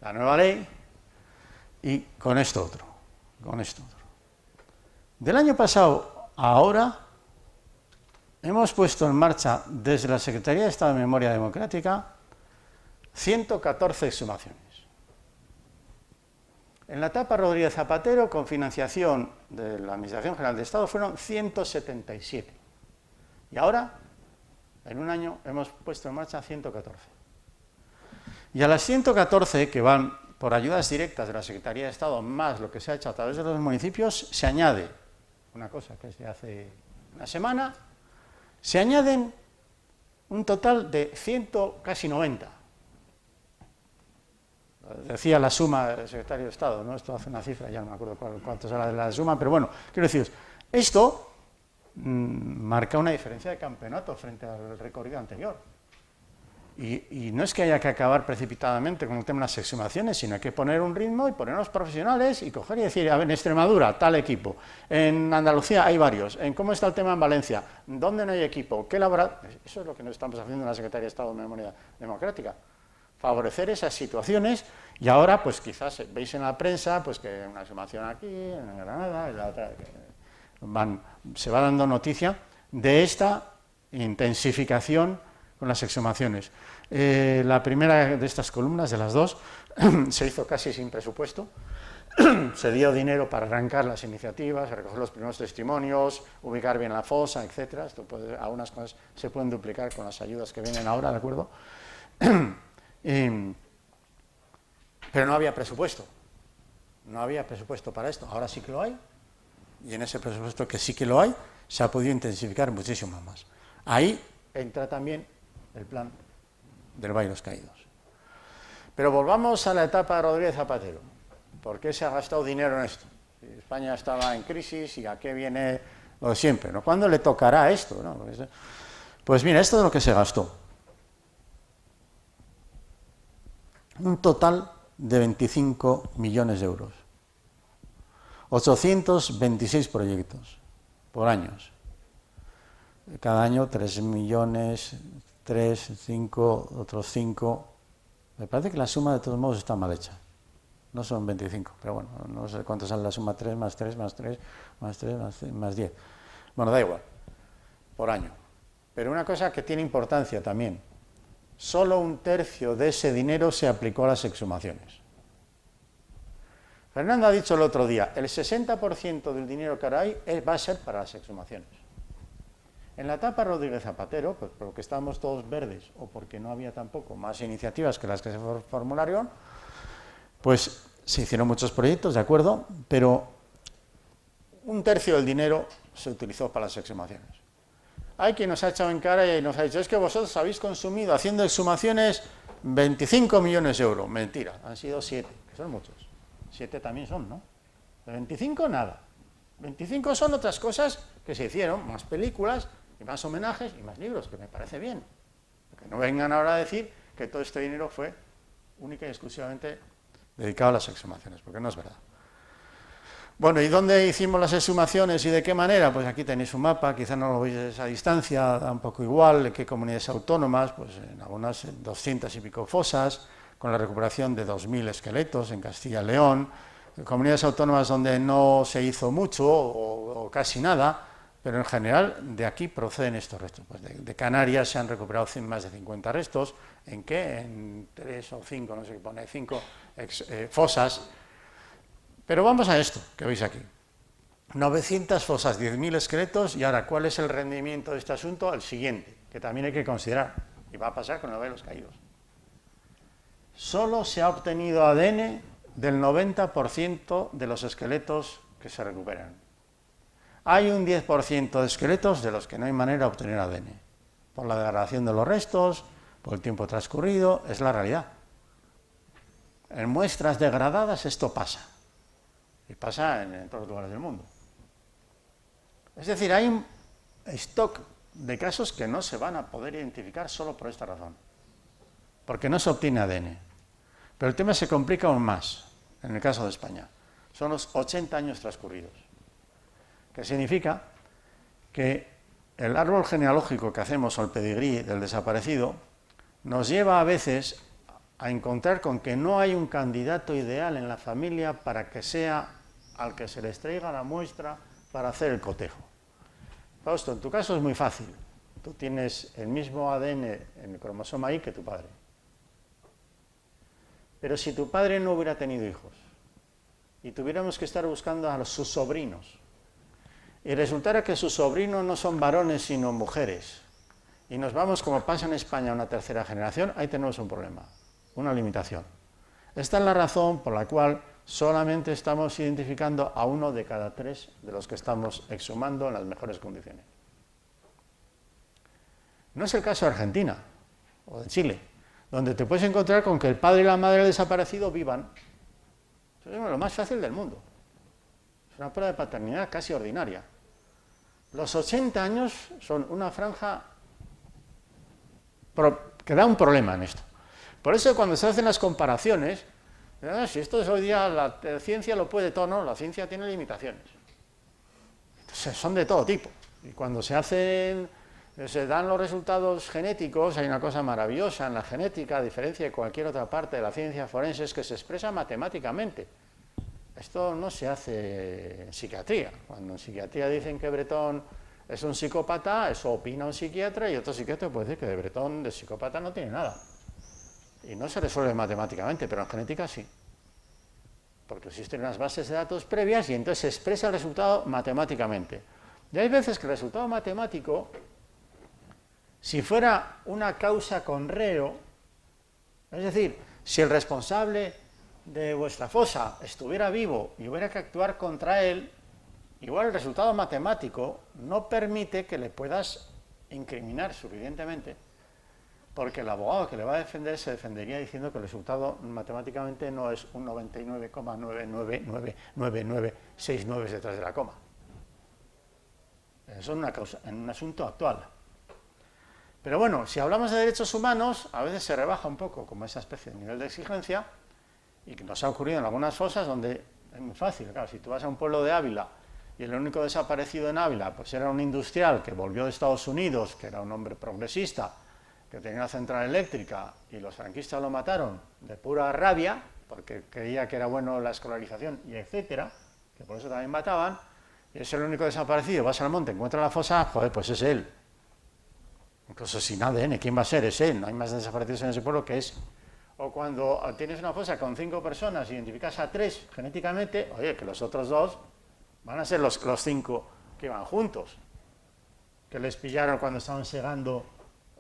la nueva ley, y con esto otro. Del año pasado a ahora, hemos puesto en marcha, desde la Secretaría de Estado de Memoria Democrática, 114 exhumaciones. En la etapa Rodríguez Zapatero, con financiación de la Administración General de Estado, fueron 177. Y ahora, en un año, hemos puesto en marcha 114. Y a las 114, que van por ayudas directas de la Secretaría de Estado, más lo que se ha hecho a través de los municipios, se añade una cosa que es de hace una semana, se añaden un total de casi 90. Decía la suma del secretario de Estado, ¿no? Esto hace una cifra, ya no me acuerdo cuánto será de la suma, pero bueno, quiero deciros, esto marca una diferencia de campeonato frente al recorrido anterior. Y no es que haya que acabar precipitadamente con el tema de las exhumaciones, sino hay que poner un ritmo y ponernos profesionales y coger y decir, a ver, en Extremadura, tal equipo, en Andalucía hay varios, en cómo está el tema en Valencia, dónde no hay equipo, qué laboratorio. Eso es lo que nos estamos haciendo en la Secretaría de Estado de Memoria Democrática. favorecer esas situaciones, y ahora pues quizás veis en la prensa pues que una exhumación aquí, en Granada, y la otra, se va dando noticia de esta intensificación con las exhumaciones. La primera de estas columnas, de las dos, se hizo casi sin presupuesto. Se dio dinero para arrancar las iniciativas, recoger los primeros testimonios, ubicar bien la fosa, etc. Algunas cosas se pueden duplicar con las ayudas que vienen ahora, ¿de acuerdo? Pero no había presupuesto. No había presupuesto para esto. Ahora sí que lo hay. Y en ese presupuesto que sí que lo hay, se ha podido intensificar muchísimo más. Ahí entra también el plan del Valle de los Caídos. Pero volvamos a la etapa de Rodríguez Zapatero. ¿Por qué se ha gastado dinero en esto? España estaba en crisis y a qué viene lo de siempre, ¿no? ¿Cuándo le tocará esto, no? Pues mira, esto es lo que se gastó. Un total de 25 millones de euros. 826 proyectos por años. Cada año 3 millones, 3, 5, otros 5. Me parece que la suma de todos modos está mal hecha. No son 25, pero bueno, no sé cuánto sale la suma, 3 más 3 más 3 más 3 más 10. Bueno, da igual, por año. Pero una cosa que tiene importancia también, solo 1/3 de ese dinero se aplicó a las exhumaciones. Fernando ha dicho el otro día, el 60% del dinero que ahora hay va a ser para las exhumaciones. En la etapa Rodríguez Zapatero, pues porque estábamos todos verdes o porque no había tampoco más iniciativas que las que se formularon, pues se hicieron muchos proyectos, de acuerdo, pero 1/3 del dinero se utilizó para las exhumaciones. Hay quien nos ha echado en cara y nos ha dicho, es que vosotros habéis consumido haciendo exhumaciones 25 millones de euros. Mentira, han sido 7, que son muchos. 7 también son, ¿no? De 25 nada. 25 son otras cosas que se hicieron, más películas y más homenajes y más libros, que me parece bien. Que no vengan ahora a decir que todo este dinero fue única y exclusivamente dedicado a las exhumaciones, porque no es verdad. Bueno, ¿y dónde hicimos las exhumaciones y de qué manera? Pues aquí tenéis un mapa, quizá no lo veis a esa distancia, da un poco igual, qué comunidades autónomas, pues en algunas 200 y pico fosas, con la recuperación de 2.000 esqueletos en Castilla y León, comunidades autónomas donde no se hizo mucho o casi nada, pero en general de aquí proceden estos restos. Pues de Canarias se han recuperado más de 50 restos, ¿en qué? En 3 o 5, no sé qué pone, 5 fosas. Pero vamos a esto que veis aquí. 900 fosas, 10.000 esqueletos, y ahora, ¿cuál es el rendimiento de este asunto? El siguiente, que también hay que considerar, y va a pasar con el Valle de los Caídos. Solo se ha obtenido ADN del 90% de los esqueletos que se recuperan. Hay un 10% de esqueletos de los que no hay manera de obtener ADN, por la degradación de los restos, por el tiempo transcurrido, es la realidad. En muestras degradadas esto pasa. Y pasa en todos los lugares del mundo. Es decir, hay un stock de casos que no se van a poder identificar solo por esta razón. Porque no se obtiene ADN. Pero el tema se complica aún más, en el caso de España. Son los 80 años transcurridos. Que significa que el árbol genealógico que hacemos, o el pedigrí del desaparecido, nos lleva a veces a encontrar con que no hay un candidato ideal en la familia para que sea al que se les traiga la muestra para hacer el cotejo. Fausto, en tu caso es muy fácil. Tú tienes el mismo ADN en el cromosoma Y que tu padre. Pero si tu padre no hubiera tenido hijos y tuviéramos que estar buscando a sus sobrinos y resultara que sus sobrinos no son varones sino mujeres y nos vamos, como pasa en España, a una tercera generación, ahí tenemos un problema. Una limitación. Esta es la razón por la cual solamente estamos identificando a 1 de cada 3 de los que estamos exhumando en las mejores condiciones. No es el caso de Argentina o de Chile, donde te puedes encontrar con que el padre y la madre del desaparecido vivan. Eso es lo más fácil del mundo. Es una prueba de paternidad casi ordinaria. Los 80 años son una franja que da un problema en esto. Por eso cuando se hacen las comparaciones, si esto es hoy día, la ciencia lo puede todo, no, la ciencia tiene limitaciones. Entonces, son de todo tipo. Y cuando se hacen Se dan los resultados genéticos. Hay una cosa maravillosa en la genética, a diferencia de cualquier otra parte de la ciencia forense, es que se expresa matemáticamente. Esto no se hace en psiquiatría. Cuando en psiquiatría dicen que Bretón es un psicópata, eso opina un psiquiatra y otro psiquiatra puede decir que de Bretón de psicópata no tiene nada. Y no se resuelve matemáticamente, pero en genética sí. Porque existen unas bases de datos previas y entonces se expresa el resultado matemáticamente. Y hay veces que el resultado matemático, si fuera una causa con reo, es decir, si el responsable de vuestra fosa estuviera vivo y hubiera que actuar contra él, igual el resultado matemático no permite que le puedas incriminar suficientemente, porque el abogado que le va a defender se defendería diciendo que el resultado matemáticamente no es un 99,9999969 detrás de la coma. Eso es una causa, en un asunto actual. Pero bueno, si hablamos de derechos humanos, a veces se rebaja un poco como esa especie de nivel de exigencia, y que nos ha ocurrido en algunas fosas donde es muy fácil. Claro, si tú vas a un pueblo de Ávila y el único desaparecido en Ávila pues era un industrial que volvió de Estados Unidos, que era un hombre progresista, que tenía una central eléctrica y los franquistas lo mataron de pura rabia, porque creía que era bueno la escolarización y etcétera, que por eso también mataban, y es el único desaparecido, vas al monte, encuentras la fosa, joder, pues es él. Incluso sin ADN, ¿quién va a ser? Es él, no hay más desaparecidos en ese pueblo que es. O cuando tienes una fosa con 5 personas, identificas a 3 genéticamente, oye, que los otros 2 van a ser los 5 que iban juntos, que les pillaron cuando estaban segando.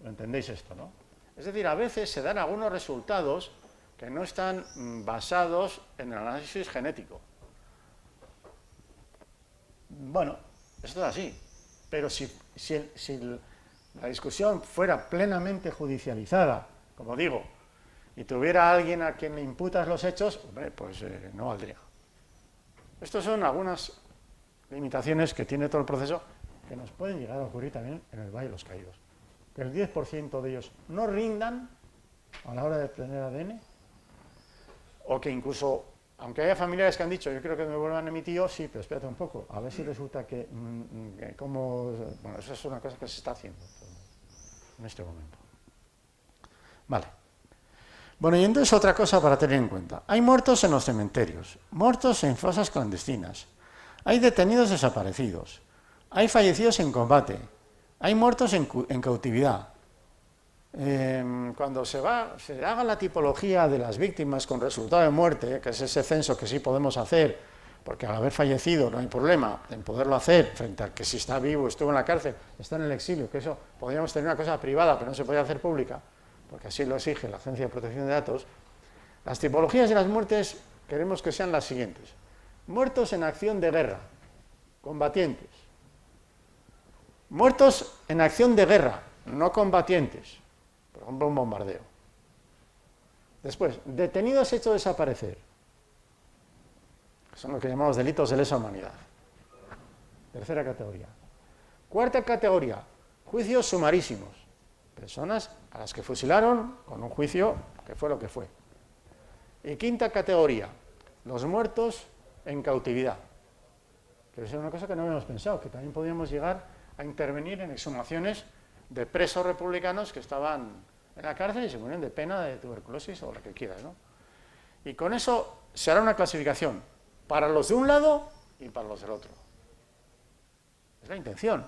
¿Lo entendéis esto, no? Es decir, a veces se dan algunos resultados que no están basados en el análisis genético. Bueno, esto es así, pero si la discusión fuera plenamente judicializada, como digo, y tuviera alguien a quien le imputas los hechos, hombre, pues no valdría. Estas son algunas limitaciones que tiene todo el proceso que nos pueden llegar a ocurrir también en el Valle de los Caídos. Que el 10% de ellos no rindan a la hora de obtener ADN, o que incluso, aunque haya familiares que han dicho, yo creo que me vuelvan a mi tío, sí, pero espérate un poco, a ver si resulta que bueno, eso es una cosa que se está haciendo en este momento. Vale. Bueno, y entonces otra cosa para tener en cuenta. Hay muertos en los cementerios, muertos en fosas clandestinas, hay detenidos desaparecidos, hay fallecidos en combate, hay muertos en cautividad. Cuando se haga la tipología de las víctimas con resultado de muerte, que es ese censo que sí podemos hacer, porque al haber fallecido no hay problema en poderlo hacer, frente a que si está vivo, estuvo en la cárcel, está en el exilio, que eso podríamos tener una cosa privada, pero no se puede hacer pública, porque así lo exige la Agencia de Protección de Datos. Las tipologías de las muertes queremos que sean las siguientes: muertos en acción de guerra, combatientes; muertos en acción de guerra, no combatientes, por ejemplo un bombardeo. Después, detenidos hechos desaparecer, que son lo que llamamos delitos de lesa humanidad. Tercera categoría. Cuarta categoría, juicios sumarísimos, personas a las que fusilaron con un juicio que fue lo que fue. Y quinta categoría, los muertos en cautividad, que es una cosa que no habíamos pensado, que también podíamos llegar a intervenir en exhumaciones de presos republicanos que estaban en la cárcel y se murieron de pena de tuberculosis o lo que quieras, ¿no? Y con eso se hará una clasificación para los de un lado y para los del otro. Es la intención.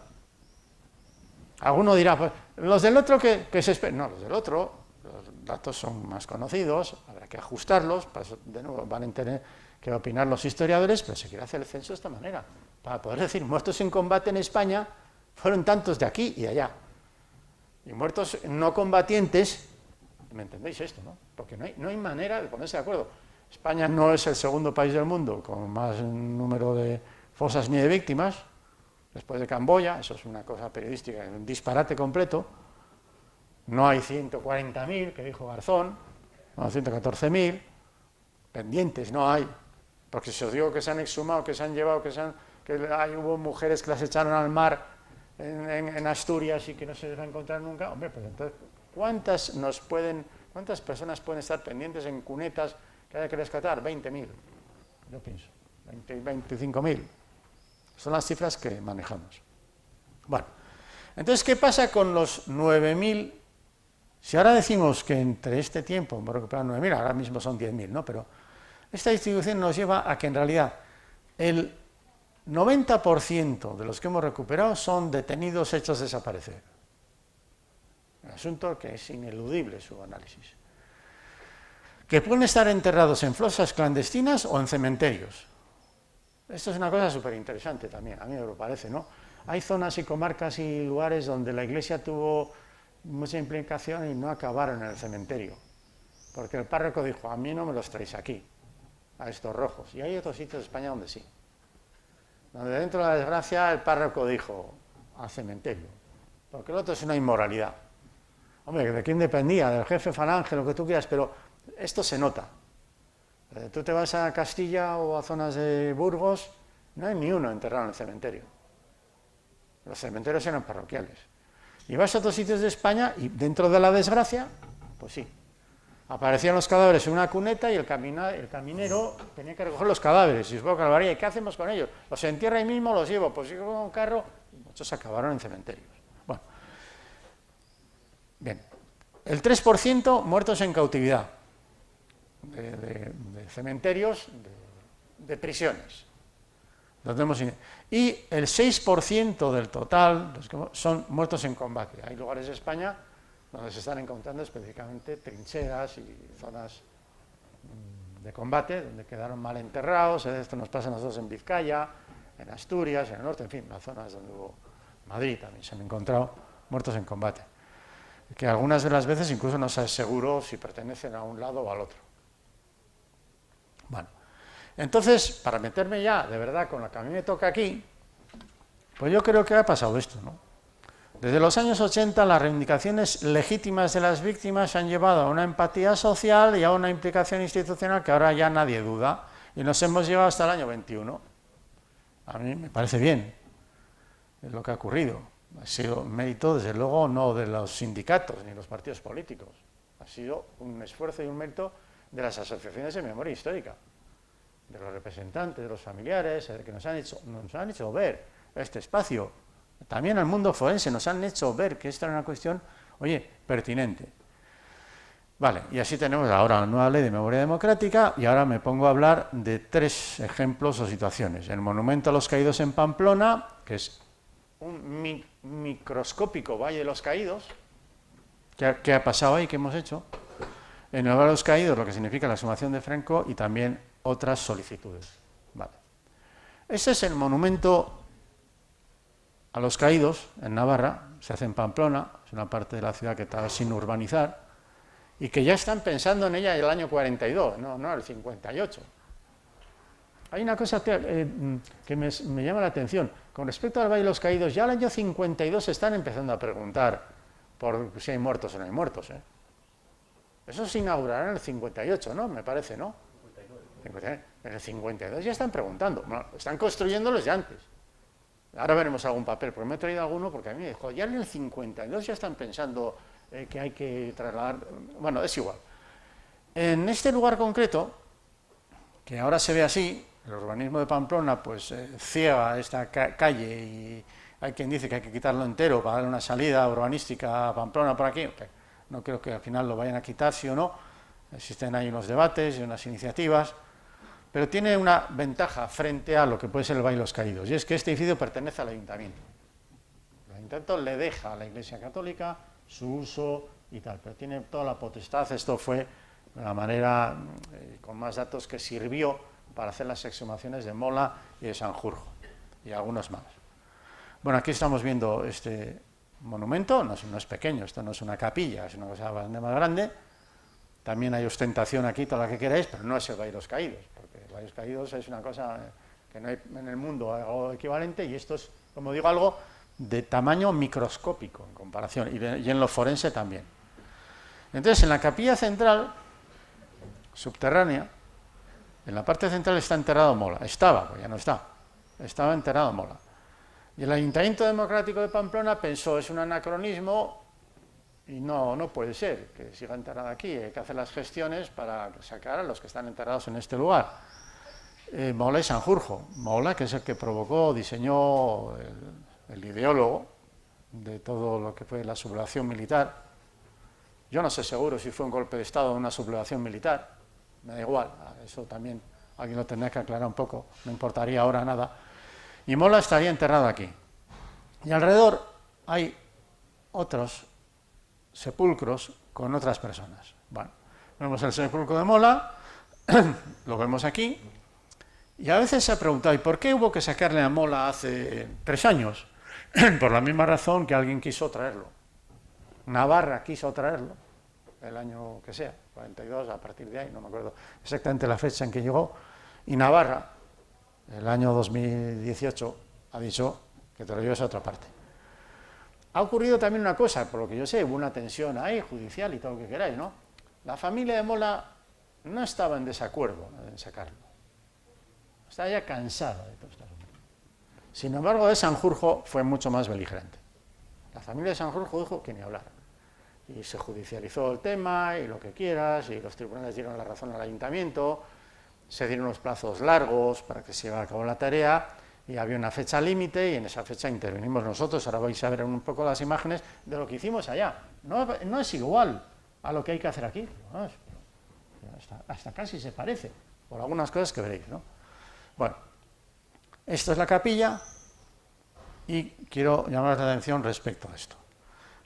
Alguno dirá, pues, los del otro que se espera. No, los del otro, los datos son más conocidos, habrá que ajustarlos, de nuevo van a tener que opinar los historiadores, pero se quiere hacer el censo de esta manera, para poder decir, muertos en combate en España fueron tantos de aquí y de allá. Y muertos no combatientes, ¿me entendéis esto, no? Porque no hay manera de ponerse de acuerdo. España no es el segundo país del mundo con más número de fosas ni de víctimas, después de Camboya, eso es una cosa periodística, un disparate completo. No hay 140.000, que dijo Garzón, no hay 114.000, pendientes no hay, porque si os digo que se han exhumado, que se han llevado, hubo mujeres que las echaron al mar en Asturias y que no se les va a encontrar nunca, hombre, pues entonces, ¿cuántas personas pueden estar pendientes en cunetas que haya que rescatar? 20.000, yo pienso, 25.000. Son las cifras que manejamos. Bueno, Entonces, ¿qué pasa con los 9.000? Si ahora decimos que entre este tiempo hemos recuperado 9.000, ahora mismo son 10.000, ¿no? Pero esta distribución nos lleva a que en realidad el 90% de los que hemos recuperado son detenidos hechos desaparecer. Un asunto que es ineludible su análisis. Que pueden estar enterrados en fosas clandestinas o en cementerios. Esto es una cosa súper interesante también, a mí me lo parece, ¿no? Hay zonas y comarcas y lugares donde la Iglesia tuvo mucha implicación y no acabaron en el cementerio. Porque el párroco dijo, a mí no me los traéis aquí, a estos rojos. Y hay otros sitios de España donde sí. Donde dentro de la desgracia el párroco dijo, al cementerio. Porque el otro es una inmoralidad. Hombre, ¿de quién dependía? Del jefe falange, lo que tú quieras, pero esto se nota. Tú te vas a Castilla o a zonas de Burgos, no hay ni uno enterrado en el cementerio. Los cementerios eran parroquiales. Y vas a otros sitios de España y dentro de la desgracia, pues sí. Aparecían los cadáveres en una cuneta y el caminero tenía que recoger los cadáveres. Y supongo que lo haría. ¿Y qué hacemos con ellos? ¿Los entierra ahí mismo o los llevo? Pues yo con un carro. Muchos acabaron en cementerios. Bueno. Bien. El 3% muertos en cautividad. De cementerios, de prisiones. Y el 6% del total son muertos en combate. Hay lugares de España donde se están encontrando específicamente trincheras y zonas de combate donde quedaron mal enterrados. Esto nos pasa a nosotros en Vizcaya, en Asturias, en el norte, en fin, las zonas donde hubo Madrid también se han encontrado muertos en combate. Que algunas de las veces incluso no se es seguro si pertenecen a un lado o al otro. Bueno, entonces, para meterme ya de verdad con lo que a mí me toca aquí, pues yo creo que ha pasado esto, ¿no? Desde los años 80 las reivindicaciones legítimas de las víctimas han llevado a una empatía social y a una implicación institucional que ahora ya nadie duda, y nos hemos llevado hasta el año 21. A mí me parece bien, es lo que ha ocurrido. Ha sido mérito, desde luego, no de los sindicatos ni los partidos políticos. Ha sido un esfuerzo y un mérito de las asociaciones de memoria histórica, de los representantes, de los familiares, que nos han hecho ver este espacio. También al mundo forense nos han hecho ver que esta era una cuestión, oye, pertinente. Vale, y así tenemos ahora la nueva ley de memoria democrática y ahora me pongo a hablar de 3 ejemplos o situaciones. El monumento a los caídos en Pamplona, que es un microscópico Valle de los Caídos. ¿Qué ha pasado ahí? ¿Qué hemos hecho? En el Valle de los Caídos, lo que significa la exhumación de Franco y también otras solicitudes. Vale. Este es el monumento a los caídos en Navarra, se hace en Pamplona, es una parte de la ciudad que está sin urbanizar, y que ya están pensando en ella el año 42, no el 58. Hay una cosa que me llama la atención. Con respecto al Valle de los Caídos, ya el año 52 se están empezando a preguntar por si hay muertos o no hay muertos. Eso se inaugurará en el 58, ¿no? Me parece, ¿no? 59. En el 52 ya están preguntando. Bueno, están construyéndolos ya antes. Ahora veremos algún papel, porque me he traído alguno porque a mí me dijo, ya en el 52 ya están pensando que hay que trasladar. Bueno, es igual. En este lugar concreto, que ahora se ve así, el urbanismo de Pamplona pues ciega esta calle y hay quien dice que hay que quitarlo entero para darle una salida urbanística a Pamplona por aquí. No creo que al final lo vayan a quitar, sí o no. Existen ahí unos debates y unas iniciativas, pero tiene una ventaja frente a lo que puede ser el Valle de los Caídos, y es que este edificio pertenece al ayuntamiento. El ayuntamiento le deja a la Iglesia Católica su uso y tal, pero tiene toda la potestad. Esto fue la manera, con más datos, que sirvió para hacer las exhumaciones de Mola y de Sanjurjo, y algunos más. Bueno, aquí estamos viendo este monumento, no es pequeño, esto no es una capilla, es una cosa bastante más grande. También hay ostentación aquí, toda la que queráis, pero no es el Valle de los Caídos, porque el Valle de los Caídos es una cosa que no hay en el mundo algo equivalente, y esto es, como digo, algo de tamaño microscópico en comparación, y en lo forense también. Entonces, en la capilla central, subterránea, en la parte central está enterrado Mola. Estaba, pues ya no está. Estaba enterrado Mola. Y el Ayuntamiento Democrático de Pamplona pensó, es un anacronismo y no puede ser que siga enterrado aquí. Hay que hacer las gestiones para sacar a los que están enterrados en este lugar. Mola y Sanjurjo. Mola, que es el que provocó, diseñó el ideólogo, de todo lo que fue la sublevación militar. Yo no sé seguro si fue un golpe de Estado o una sublevación militar, me da igual, eso también alguien lo tendrá que aclarar un poco, no importaría ahora nada. Y Mola estaría enterrado aquí. Y alrededor hay otros sepulcros con otras personas. Bueno, vemos el sepulcro de Mola, lo vemos aquí, y a veces se ha preguntado, ¿y por qué hubo que sacarle a Mola hace 3 años? Por la misma razón que alguien quiso traerlo. Navarra quiso traerlo, el año que sea, 42, a partir de ahí, no me acuerdo exactamente la fecha en que llegó, y Navarra, el año 2018, ha dicho que te lo lleves a otra parte. Ha ocurrido también una cosa, por lo que yo sé, hubo una tensión ahí, judicial y todo lo que queráis, ¿no? La familia de Mola no estaba en desacuerdo en sacarlo. Estaba ya cansada de todo esto. Sin embargo, de Sanjurjo fue mucho más beligerante. La familia de Sanjurjo dijo que ni hablar. Y se judicializó el tema, y lo que quieras, y los tribunales dieron la razón al ayuntamiento, se dieron unos plazos largos para que se llevara a cabo la tarea, y había una fecha límite, y en esa fecha intervenimos nosotros. Ahora vais a ver un poco las imágenes de lo que hicimos allá. No es igual a lo que hay que hacer aquí, no, hasta casi se parece, por algunas cosas que veréis, ¿no? Bueno, esto es la capilla, y quiero llamar la atención respecto a esto.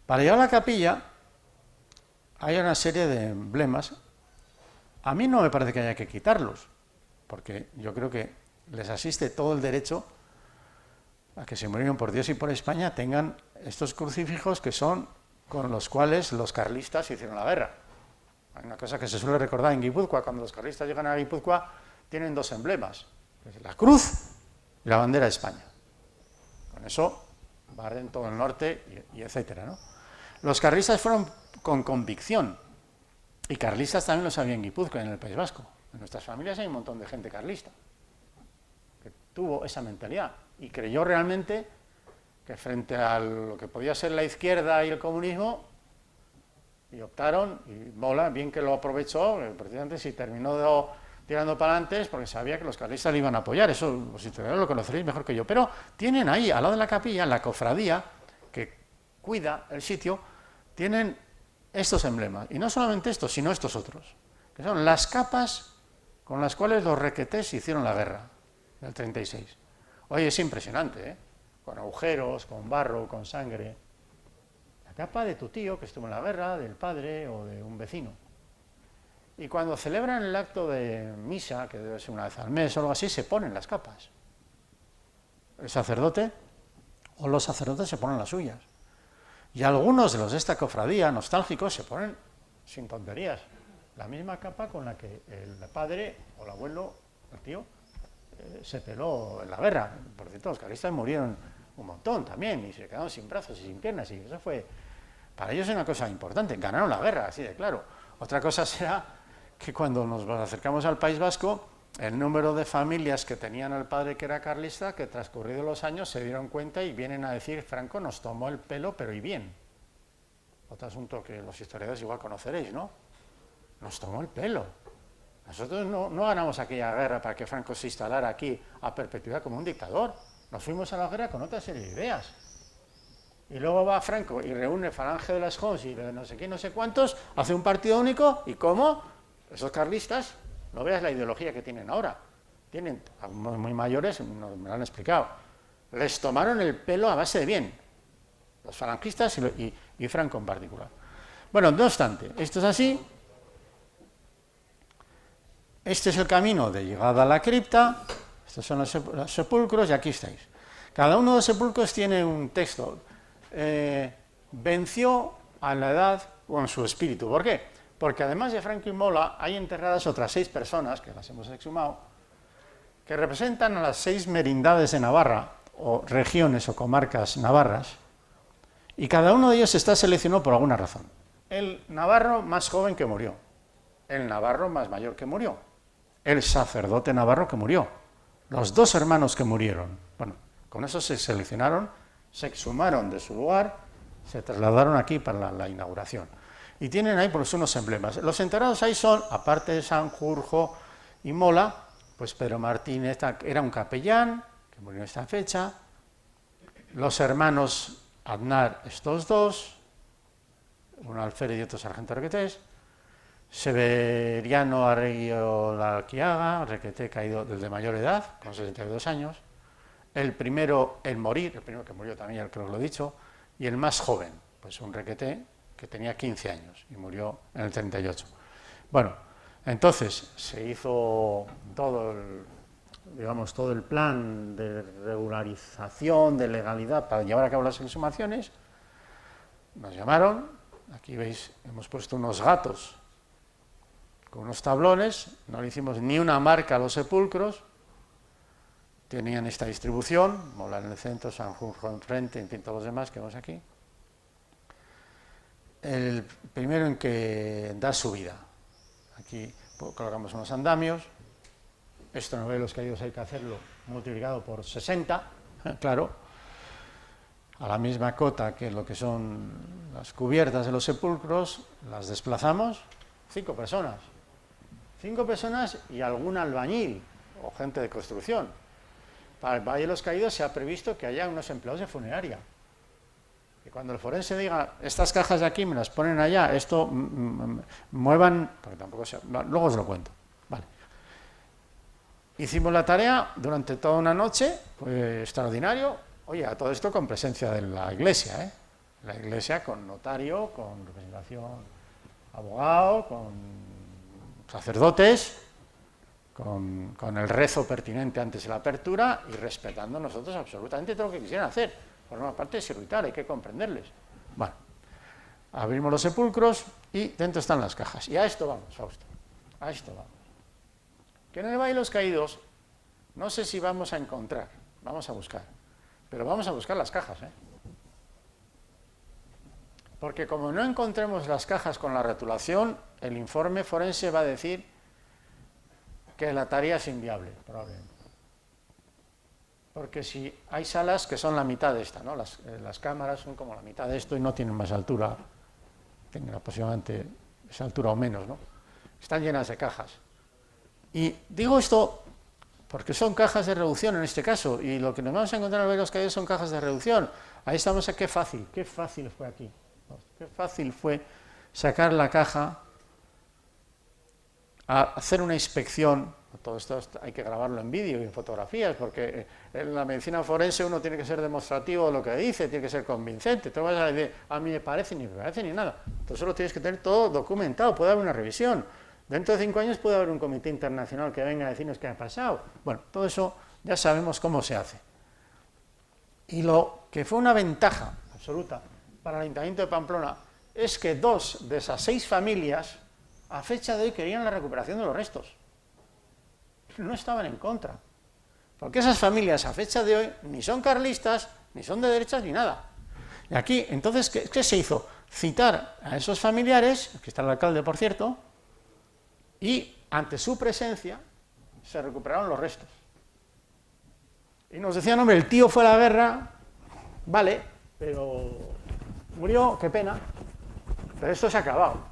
Para llegar a la capilla hay una serie de emblemas. A mí no me parece que haya que quitarlos, porque yo creo que les asiste todo el derecho a que se murieron por Dios y por España tengan estos crucifijos que son con los cuales los carlistas hicieron la guerra. Hay una cosa que se suele recordar en Guipúzcoa: cuando los carlistas llegan a Guipúzcoa tienen 2 emblemas, la cruz y la bandera de España. Con eso barren todo el norte y etcétera, ¿no? Los carlistas fueron con convicción, y carlistas también los había en Guipúzcoa, en el País Vasco. En nuestras familias hay un montón de gente carlista que tuvo esa mentalidad y creyó realmente que frente a lo que podía ser la izquierda y el comunismo, y optaron, y Mola, bien que lo aprovechó, precisamente si terminó tirando para adelante, porque sabía que los carlistas le iban a apoyar. Eso los historiadores lo conoceréis mejor que yo. Pero tienen ahí, al lado de la capilla, la cofradía que cuida el sitio, tienen estos emblemas, y no solamente estos, sino estos otros, que son las capas con las cuales los requetés hicieron la guerra del 36. Oye, es impresionante, ¿eh? Con agujeros, con barro, con sangre. La capa de tu tío que estuvo en la guerra, del padre o de un vecino. Y cuando celebran el acto de misa, que debe ser una vez al mes o algo así, se ponen las capas. El sacerdote o los sacerdotes se ponen las suyas. Y algunos de los de esta cofradía, nostálgicos, se ponen, sin tonterías, la misma capa con la que el padre o el abuelo, el tío, se peló en la guerra. Por cierto, los carlistas murieron un montón también, y se quedaron sin brazos y sin piernas, y eso fue, para ellos, una cosa importante. Ganaron la guerra, así de claro. Otra cosa será que cuando nos acercamos al País Vasco, el número de familias que tenían al padre que era carlista, que transcurridos los años se dieron cuenta y vienen a decir: Franco nos tomó el pelo, pero y bien. Otro asunto que los historiadores igual conoceréis, ¿no? Nos tomó el pelo. Nosotros no ganamos aquella guerra para que Franco se instalara aquí a perpetuidad como un dictador. Nos fuimos a la guerra con otra serie de ideas. Y luego va Franco y reúne Falange de las Jons y de no sé qué, no sé cuántos, hace un partido único. ¿Y cómo? Esos carlistas, no veas la ideología que tienen ahora. Tienen, algunos muy mayores, me lo han explicado, les tomaron el pelo a base de bien. Los falangistas y Franco en particular. Bueno, no obstante, esto es así. Este es el camino de llegada a la cripta. Estos son los sepulcros, y aquí estáis. Cada uno de los sepulcros tiene un texto. Venció a la edad con su espíritu. ¿Por qué? Porque además de Franco y Mola, hay enterradas otras 6 personas, que las hemos exhumado, que representan a las 6 merindades de Navarra, o regiones o comarcas navarras, y cada uno de ellos está seleccionado por alguna razón. El navarro más joven que murió, el navarro más mayor que murió, el sacerdote navarro que murió, los 2 hermanos que murieron. Bueno, con eso se seleccionaron, se exhumaron de su lugar, se trasladaron aquí para la inauguración. Y tienen ahí pues unos emblemas. Los enterrados ahí son, aparte de Sanjurjo y Mola, pues Pedro Martínez era un capellán, que murió en esta fecha, los hermanos Aznar, estos dos, uno alférez y otro sargento Requetés, Severiano Arregui Laquiaga, Requeté caído desde mayor edad, con 62 años, el primero en morir, el primero que murió también, creo que lo he dicho, y el más joven, pues un Requeté que tenía 15 años y murió en el 38. Bueno, entonces se hizo todo el plan de regularización, de legalidad para llevar a cabo las exhumaciones. Nos llamaron, aquí veis, hemos puesto unos gatos con unos tablones, no le hicimos ni una marca a los sepulcros, tenían esta distribución, Mola en el centro, Sanjurjo enfrente, en fin, todos los demás que vemos aquí. El primero en que da su vida. Aquí colocamos unos andamios. Esto no ve los caídos, hay que hacerlo multiplicado por 60, claro, a la misma cota que lo que son las cubiertas de los sepulcros, las desplazamos 5 personas. 5 personas y algún albañil o gente de construcción. Para el Valle de los Caídos se ha previsto que haya unos empleados de funeraria. Y cuando el forense diga, estas cajas de aquí me las ponen allá, esto muevan, porque tampoco se, luego os lo cuento. Vale. Hicimos la tarea durante toda una noche, fue extraordinario. Oye, a todo esto con presencia de la iglesia, ¿eh? La iglesia con notario, con representación abogado, con sacerdotes, con el rezo pertinente antes de la apertura y respetando nosotros absolutamente todo lo que quisieran hacer. Por una parte es irritar, hay que comprenderles. Bueno, abrimos los sepulcros y dentro están las cajas. Y a esto vamos, Fausto, a esto vamos. Que en el Valle de los Caídos, no sé si vamos a encontrar, vamos a buscar, pero vamos a buscar las cajas, ¿eh? Porque como no encontremos las cajas con la retulación, el informe forense va a decir que la tarea es inviable, probablemente. Porque si hay salas que son la mitad de esta, ¿no? Las cámaras son como la mitad de esto y no tienen más altura, tienen aproximadamente esa altura o menos, ¿no? Están llenas de cajas. Y digo esto porque son cajas de reducción en este caso, y lo que nos vamos a encontrar en el Valle de los Caídos son cajas de reducción. Ahí estamos, qué fácil fue aquí. Qué fácil fue sacar la caja, a hacer una inspección. Todo esto hay que grabarlo en vídeo y en fotografías, porque en la medicina forense uno tiene que ser demostrativo de lo que dice, tiene que ser convincente. Tú vas a decir, a mí me parece, ni me parece, ni nada. Entonces lo tienes que tener todo documentado, puede haber una revisión. Dentro de 5 años puede haber un comité internacional que venga a decirnos qué ha pasado. Bueno, todo eso ya sabemos cómo se hace. Y lo que fue una ventaja absoluta para el Ayuntamiento de Pamplona es que 2 de esas 6 familias, a fecha de hoy, querían la recuperación de los restos. No estaban en contra. Porque esas familias, a fecha de hoy, ni son carlistas, ni son de derechas, ni nada. Y aquí, entonces, ¿qué se hizo? Citar a esos familiares, aquí está el alcalde, por cierto, y ante su presencia se recuperaron los restos. Y nos decían, hombre, el tío fue a la guerra, vale, pero murió, qué pena, pero esto se ha acabado.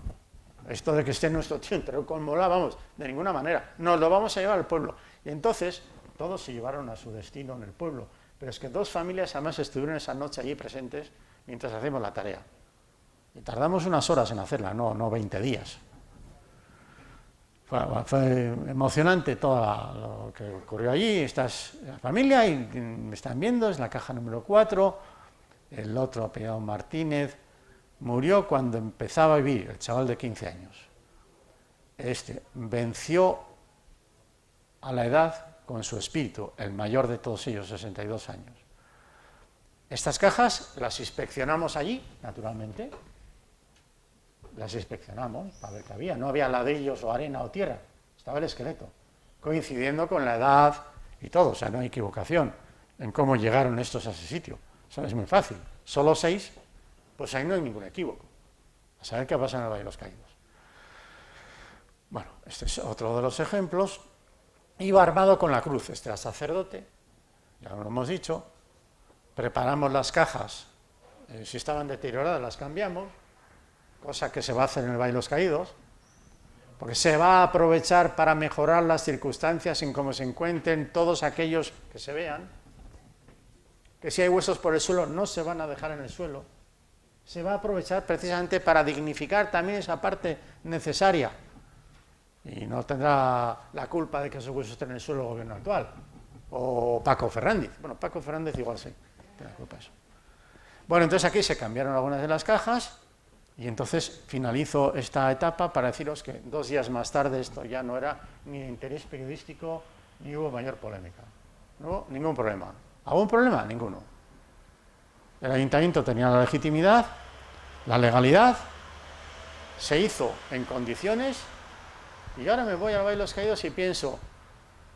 Esto de que esté nuestro tío entero con Mola, vamos, de ninguna manera, nos lo vamos a llevar al pueblo. Y entonces, todos se llevaron a su destino en el pueblo, pero es que 2 familias además estuvieron esa noche allí presentes mientras hacemos la tarea. Y tardamos unas horas en hacerla, no 20 días. Fue emocionante todo lo que ocurrió allí. Esta es la familia y me están viendo, es la caja número 4. El otro, apellidado Martínez, murió cuando empezaba a vivir, el chaval de 15 años. Este venció a la edad con su espíritu, el mayor de todos ellos, 62 años. Estas cajas las inspeccionamos allí, naturalmente. Las inspeccionamos para ver qué había. No había ladrillos o arena o tierra, estaba el esqueleto, coincidiendo con la edad y todo. O sea, no hay equivocación en cómo llegaron estos a ese sitio. Eso es muy fácil. Solo 6, pues ahí no hay ningún equívoco. A saber qué pasa en el Valle de los Caídos. Bueno, este es otro de los ejemplos. Iba armado con la cruz. Este era sacerdote, ya lo hemos dicho. Preparamos las cajas. Si estaban deterioradas, las cambiamos. Cosa que se va a hacer en el Valle de los Caídos, porque se va a aprovechar para mejorar las circunstancias en cómo se encuentren todos aquellos que se vean. que si hay huesos por el suelo no se van a dejar en el suelo, se va a aprovechar precisamente para dignificar también esa parte necesaria. Y no tendrá la culpa de que esos huesos estén en el suelo el gobierno actual. O Paco Fernández. Bueno, Paco Fernández igual sí, tiene la culpa de eso. Bueno, entonces aquí se cambiaron algunas de las cajas y entonces finalizo esta etapa para deciros que 2 días más tarde esto ya no era ni de interés periodístico ni hubo mayor polémica. No hubo ningún problema. ¿Algún problema? Ninguno. El ayuntamiento tenía la legitimidad, la legalidad, se hizo en condiciones y ahora me voy al Valle de los Caídos y pienso,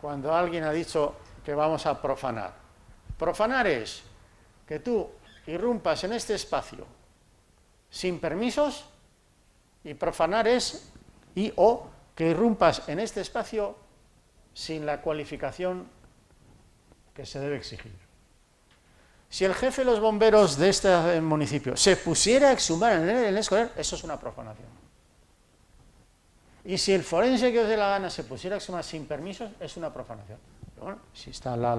cuando alguien ha dicho que vamos a profanar. Profanar es que tú irrumpas en este espacio sin permisos y profanar es o que irrumpas en este espacio sin la cualificación que se debe exigir. Si el jefe de los bomberos de este municipio se pusiera a exhumar en el Escorial, eso es una profanación. Y si el forense que os dé la gana se pusiera a exhumar sin permisos, es una profanación. Pero bueno, si está la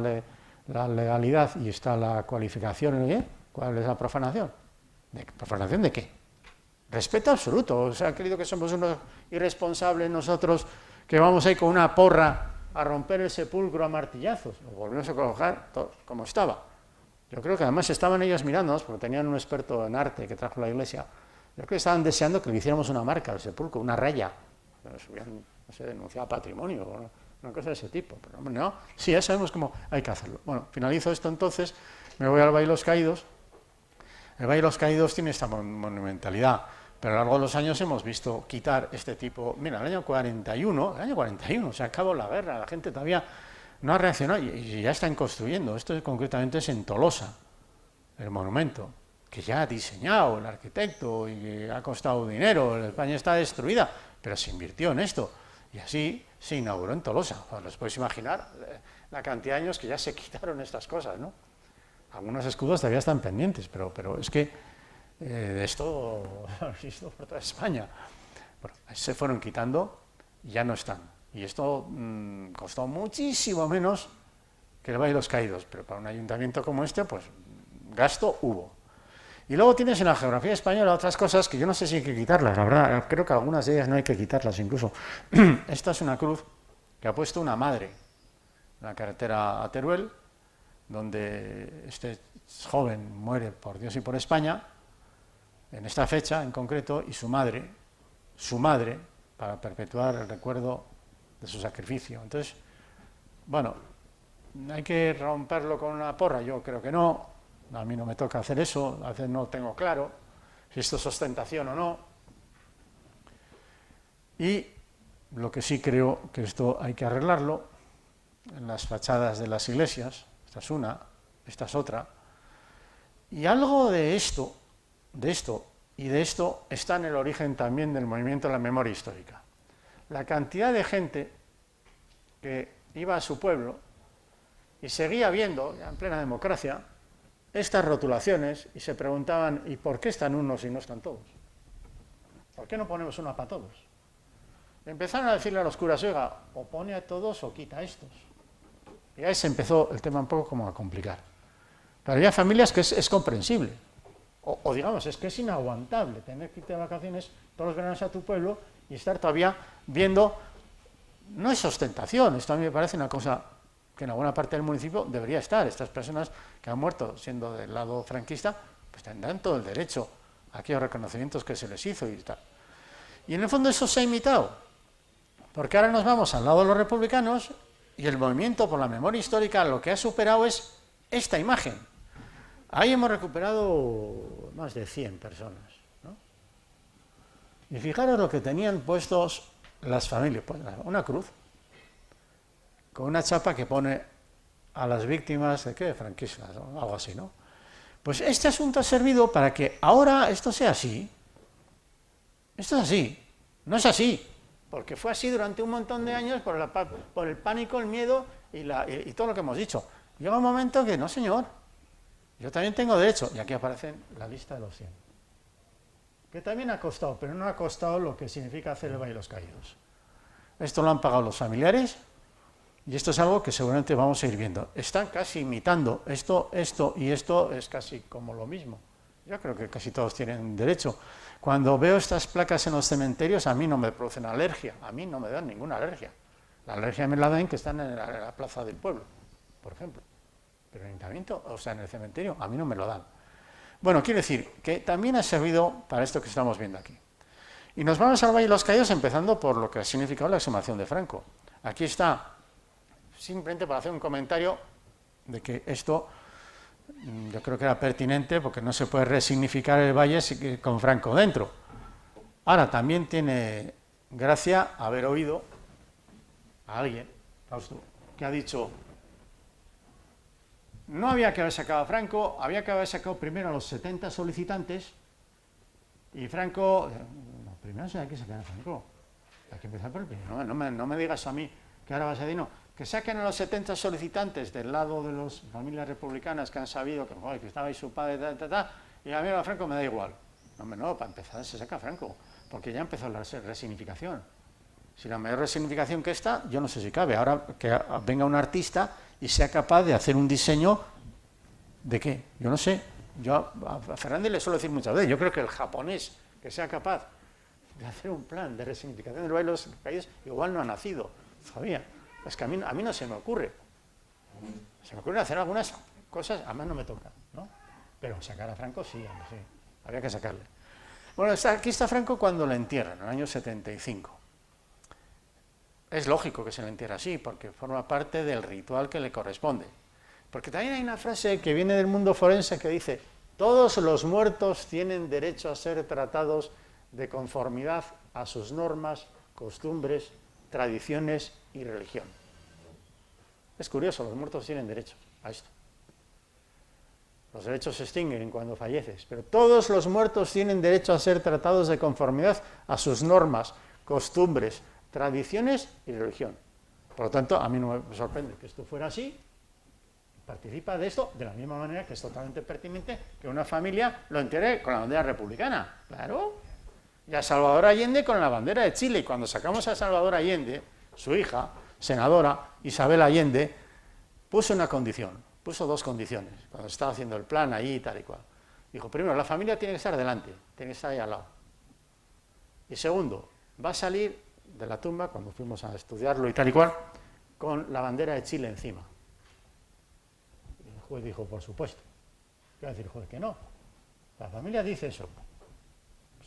legalidad y está la cualificación, ¿eh? ¿Cuál es la profanación? ¿Profanación de qué? Respeto absoluto. O sea, querido que somos unos irresponsables nosotros que vamos ahí con una porra a romper el sepulcro a martillazos. Lo volvemos a colocar todo como estaba. Yo creo que además estaban ellos mirándonos, porque tenían un experto en arte que trajo la iglesia. Yo creo que estaban deseando que le hiciéramos una marca al sepulcro, una raya. Nos hubieran, no sé, denunciado patrimonio o una cosa de ese tipo. Pero no, sí, ya sabemos cómo hay que hacerlo. Bueno, finalizo esto entonces, me voy al Valle de los Caídos. El Valle de los Caídos tiene esta monumentalidad, pero a lo largo de los años hemos visto quitar este tipo. Mira, el año 41, se acabó la guerra, la gente todavía no ha reaccionado y ya están construyendo. Esto concretamente es en Tolosa, el monumento, que ya ha diseñado el arquitecto y que ha costado dinero. España está destruida, pero se invirtió en esto y así se inauguró en Tolosa. Os los podéis imaginar la cantidad de años que ya se quitaron estas cosas, ¿no? Algunos escudos todavía están pendientes, pero es que de esto visto por toda España. Bueno, se fueron quitando y ya no están. Y esto costó muchísimo menos que el Valle de los Caídos, pero para un ayuntamiento como este, pues gasto hubo. Y luego tienes en la geografía española otras cosas que yo no sé si hay que quitarlas, la verdad, creo que algunas de ellas no hay que quitarlas incluso. Esta es una cruz que ha puesto una madre en la carretera a Teruel, donde este joven muere por Dios y por España, en esta fecha en concreto, y su madre, para perpetuar el recuerdo de su sacrificio. Entonces, bueno, ¿hay que romperlo con una porra? Yo creo que no, a mí no me toca hacer eso, a veces no tengo claro si esto es ostentación o no. Y lo que sí creo que esto hay que arreglarlo en las fachadas de las iglesias. Esta es una, esta es otra. Y algo de esto está en el origen también del movimiento de la memoria histórica. La cantidad de gente que iba a su pueblo y seguía viendo, ya en plena democracia, estas rotulaciones y se preguntaban, ¿y por qué están unos y no están todos? ¿Por qué no ponemos una para todos? Empezaron a decirle a los curas, oiga, o pone a todos o quita a estos. Y ahí se empezó el tema un poco como a complicar. Pero había familias que es comprensible. O digamos, es que es inaguantable tener que irte de vacaciones todos los veranos a tu pueblo y estar todavía viendo. No es ostentación, esto a mí me parece una cosa que en alguna parte del municipio debería estar. Estas personas que han muerto siendo del lado franquista, pues tendrán todo el derecho a aquellos reconocimientos que se les hizo y tal. Y en el fondo eso se ha imitado, porque ahora nos vamos al lado de los republicanos y el movimiento por la memoria histórica lo que ha superado es esta imagen. Ahí hemos recuperado más de 100 personas, ¿no? Y fijaros lo que tenían puestos las familias, pues una cruz con una chapa que pone a las víctimas de qué, franquistas, ¿no? Algo así, ¿no? Pues este asunto ha servido para que ahora esto sea así. Esto es así, no es así, porque fue así durante un montón de años por el pánico, el miedo y todo lo que hemos dicho. Llega un momento que no, señor, yo también tengo derecho, y aquí aparece la lista de los 100, que también ha costado, pero no ha costado lo que significa hacer el Valle de los Caídos. Esto lo han pagado los familiares, Y esto es algo que seguramente vamos a ir viendo. Están casi imitando esto y esto es casi como lo mismo. Yo creo que casi todos tienen derecho. Cuando veo estas placas en los cementerios, a mí no me producen alergia, a mí no me dan ninguna alergia. La alergia me la dan que están en la plaza del pueblo, por ejemplo. Pero en el ayuntamiento, o sea, en el cementerio, a mí no me lo dan. Bueno, quiero decir que también ha servido para esto que estamos viendo aquí. Y nos vamos al Valle de los Caídos empezando por lo que ha significado la exhumación de Franco. Aquí está, simplemente para hacer un comentario de que esto yo creo que era pertinente porque no se puede resignificar el Valle con Franco dentro. Ahora, también tiene gracia haber oído a alguien, Fausto, que ha dicho: no había que haber sacado a Franco, había que haber sacado primero a los 70 solicitantes y Franco... No, primero hay que sacar a Franco. Hay que empezar por el primero. No me digas a mí que ahora vas a decir, no, que saquen a los 70 solicitantes del lado de las familias republicanas que han sabido que, joder, que estaba ahí su padre, y a mí a Franco me da igual. No, para empezar se saca a Franco, porque ya empezó la resignificación. Si la mayor resignificación que esta, yo no sé si cabe. Ahora que venga un artista y sea capaz de hacer un diseño de qué, yo no sé. Yo a Fernández le suelo decir muchas veces, yo creo que el japonés que sea capaz de hacer un plan de resignificación del Valle de los Caídos igual no ha nacido todavía. Es que a mí no se me ocurre. Se me ocurre hacer algunas cosas, además no me toca, ¿no? Pero sacar a Franco sí, sí, había que sacarle. Bueno, aquí está Franco cuando le entierran, en el año 75. Es lógico que se le entierre así, porque forma parte del ritual que le corresponde. Porque también hay una frase que viene del mundo forense que dice: todos los muertos tienen derecho a ser tratados de conformidad a sus normas, costumbres, tradiciones y religión. Es curioso, los muertos tienen derecho a esto. Los derechos se extinguen cuando falleces, pero todos los muertos tienen derecho a ser tratados de conformidad a sus normas, costumbres, tradiciones y religión. Por lo tanto, a mí no me sorprende que esto fuera así. Participa de esto de la misma manera que es totalmente pertinente que una familia lo entierre con la bandera republicana. Claro. Y a Salvador Allende con la bandera de Chile. Y cuando sacamos a Salvador Allende, su hija, senadora Isabel Allende, puso una condición, puso dos condiciones, cuando estaba haciendo el plan ahí y tal y cual. Dijo, primero, la familia tiene que estar delante, tiene que estar ahí al lado. Y segundo, va a salir de la tumba, cuando fuimos a estudiarlo y tal y cual, con la bandera de Chile encima. Y el juez dijo, por supuesto. ¿Qué va a decir el juez? Que no. La familia dice eso.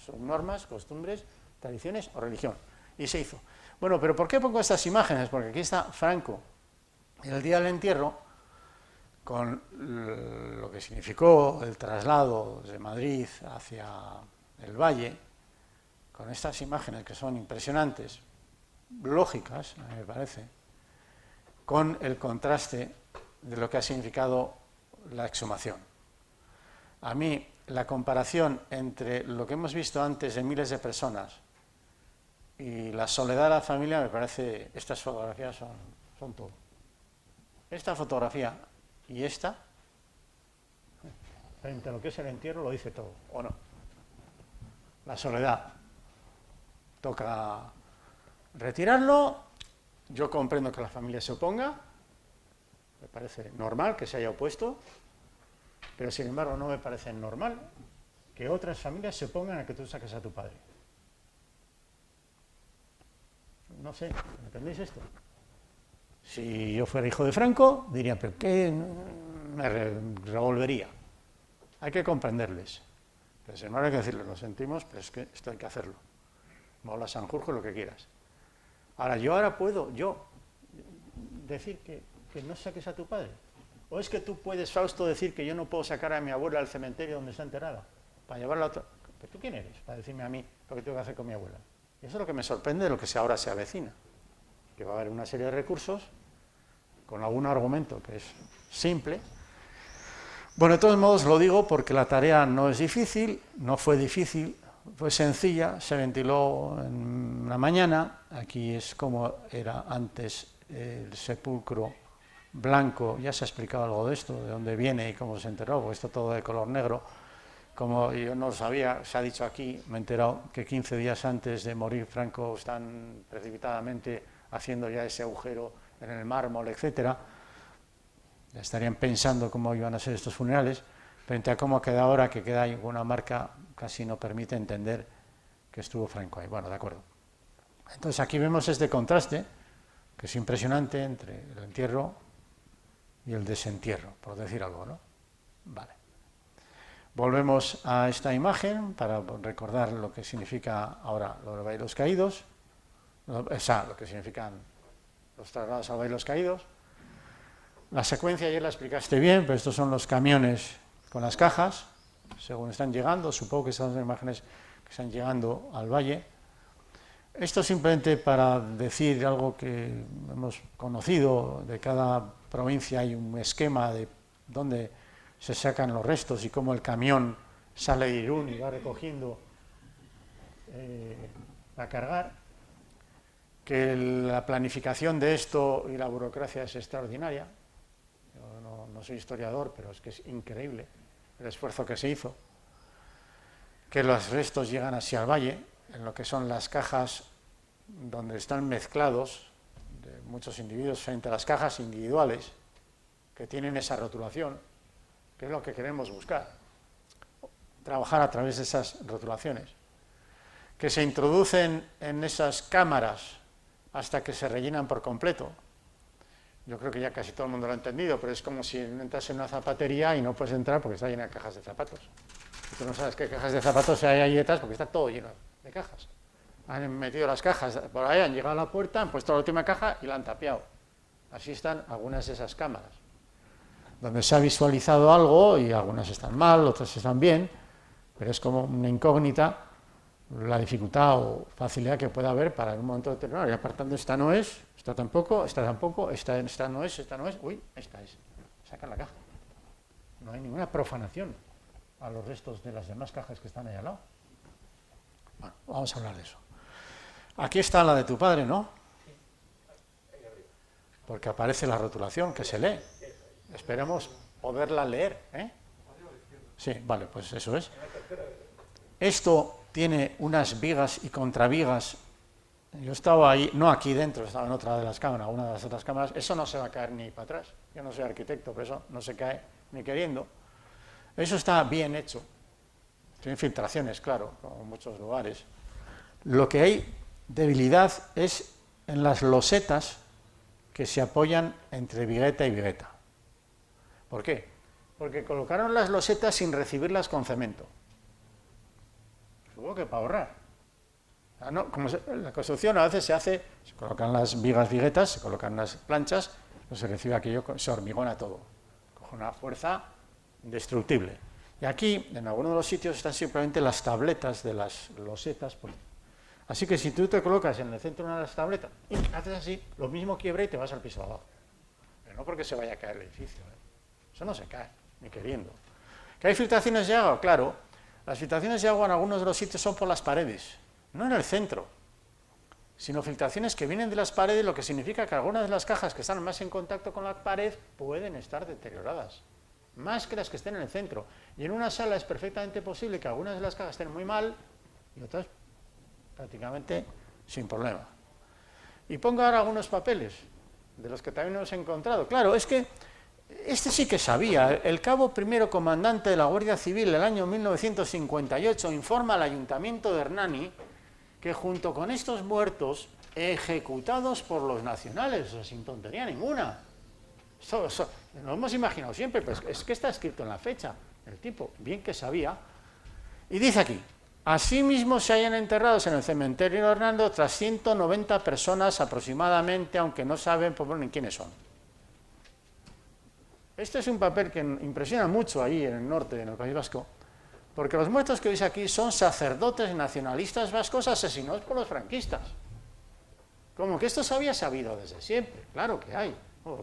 Son normas, costumbres, tradiciones o religión. Y se hizo. Bueno, pero ¿por qué pongo estas imágenes? Porque aquí está Franco, en el día del entierro, con lo que significó el traslado de Madrid hacia el Valle, con estas imágenes que son impresionantes, lógicas, a mí me parece, con el contraste de lo que ha significado la exhumación. A mí, la comparación entre lo que hemos visto antes de miles de personas y la soledad de la familia, me parece, estas fotografías son todo. Esta fotografía y esta, frente a lo que es el entierro, lo dice todo, ¿o no? La soledad. Toca retirarlo. Yo comprendo que la familia se oponga, me parece normal que se haya opuesto, pero sin embargo no me parece normal que otras familias se opongan a que tú saques a tu padre. No sé, ¿entendéis esto? Si yo fuera hijo de Franco, diría, pero ¿qué? Me revolvería. Hay que comprenderles. Pero sin embargo hay que decirles, lo sentimos, pero es que esto hay que hacerlo. Mola Sanjurjo, lo que quieras. Ahora puedo decir que no saques a tu padre. ¿O es que tú puedes, Fausto, decir que yo no puedo sacar a mi abuela al cementerio donde está enterrada? Para llevarla a otro... ¿Pero tú quién eres? Para decirme a mí lo que tengo que hacer con mi abuela. Y eso es lo que me sorprende de lo que ahora se avecina. Que va a haber una serie de recursos con algún argumento que es simple. Bueno, de todos modos lo digo porque la tarea no es difícil, no fue difícil, fue sencilla, se ventiló en la mañana. Aquí es como era antes el sepulcro blanco, ya se ha explicado algo de esto, de dónde viene y cómo se enteró, porque esto todo de color negro. Como yo no lo sabía, se ha dicho aquí, me he enterado que 15 días antes de morir Franco están precipitadamente haciendo ya ese agujero en el mármol, etcétera. Ya estarían pensando cómo iban a ser estos funerales, frente a cómo queda ahora, que queda ahí una marca, casi no permite entender que estuvo Franco ahí. Bueno, de acuerdo. Entonces aquí vemos este contraste, que es impresionante, entre el entierro y el desentierro, por decir algo, ¿no? Vale. Volvemos a esta imagen para recordar lo que significa ahora lo del Valle de los Caídos, o sea, lo que significan los traslados al Valle de los Caídos. La secuencia ayer la explicaste bien, pero estos son los camiones con las cajas, según están llegando, supongo que estas son imágenes que están llegando al valle. Esto simplemente para decir algo que hemos conocido, de cada provincia hay un esquema de dónde se sacan los restos y cómo el camión sale de Irún y va recogiendo a cargar, que la planificación de esto y la burocracia es extraordinaria. Yo no soy historiador, pero es que es increíble el esfuerzo que se hizo, que los restos llegan hacia el valle, en lo que son las cajas donde están mezclados de muchos individuos frente a las cajas individuales que tienen esa rotulación, que es lo que queremos buscar, trabajar a través de esas rotulaciones, que se introducen en esas cámaras hasta que se rellenan por completo. Yo creo que ya casi todo el mundo lo ha entendido, pero es como si entras en una zapatería y no puedes entrar porque está llena de cajas de zapatos. Y tú no sabes qué cajas de zapatos hay ahí detrás porque está todo lleno de cajas. Han metido las cajas por ahí, han llegado a la puerta, han puesto la última caja y la han tapiado. Así están algunas de esas cámaras, donde se ha visualizado algo y algunas están mal, otras están bien, pero es como una incógnita la dificultad o facilidad que pueda haber para en un momento determinado, y apartando esta no es, esta tampoco, esta tampoco, esta no es, uy, esta es, sacan la caja. No hay ninguna profanación a los restos de las demás cajas que están ahí al lado. Bueno, vamos a hablar de eso. Aquí está la de tu padre, ¿no? Porque aparece la rotulación que se lee. Esperemos poderla leer, ¿eh? Sí, vale, pues eso es. Esto tiene unas vigas y contravigas. Yo estaba ahí, no aquí dentro, estaba en otra de las cámaras, una de las otras cámaras. Eso no se va a caer ni para atrás. Yo no soy arquitecto, pero eso no se cae ni queriendo. Eso está bien hecho. Tiene filtraciones, claro, como en muchos lugares. Lo que hay debilidad es en las losetas que se apoyan entre vigueta y vigueta. ¿Por qué? Porque colocaron las losetas sin recibirlas con cemento. Supongo que para ahorrar. No, como la construcción a veces se colocan las vigas viguetas, se colocan las planchas, pues se recibe aquello, se hormigona todo. Coge una fuerza indestructible. Y aquí, en algunos de los sitios, están simplemente las tabletas de las losetas. Así que si tú te colocas en el centro de una de las tabletas y haces así, lo mismo quiebra y te vas al piso de abajo. Pero no porque se vaya a caer el edificio, ¿eh? Eso no se cae, ni queriendo. ¿Que hay filtraciones de agua? Claro. Las filtraciones de agua en algunos de los sitios son por las paredes, no en el centro, sino filtraciones que vienen de las paredes, lo que significa que algunas de las cajas que están más en contacto con la pared pueden estar deterioradas, más que las que estén en el centro. Y en una sala es perfectamente posible que algunas de las cajas estén muy mal y otras prácticamente sin problema. Y pongo ahora algunos papeles de los que también hemos encontrado. Claro, es que este sí que sabía. El cabo primero comandante de la Guardia Civil el año 1958 informa al Ayuntamiento de Hernani que junto con estos muertos ejecutados por los nacionales, o sea, sin tontería ninguna. Eso lo hemos imaginado siempre, pero es que está escrito en la fecha. El tipo, bien que sabía. Y dice aquí: asimismo se hayan enterrados en el cementerio de Hernando otras 190 personas aproximadamente, aunque no saben ni quiénes son. Este es un papel que impresiona mucho ahí en el norte, en el País Vasco, porque los muertos que veis aquí son sacerdotes nacionalistas vascos asesinados por los franquistas. Como que esto se había sabido desde siempre, claro que hay.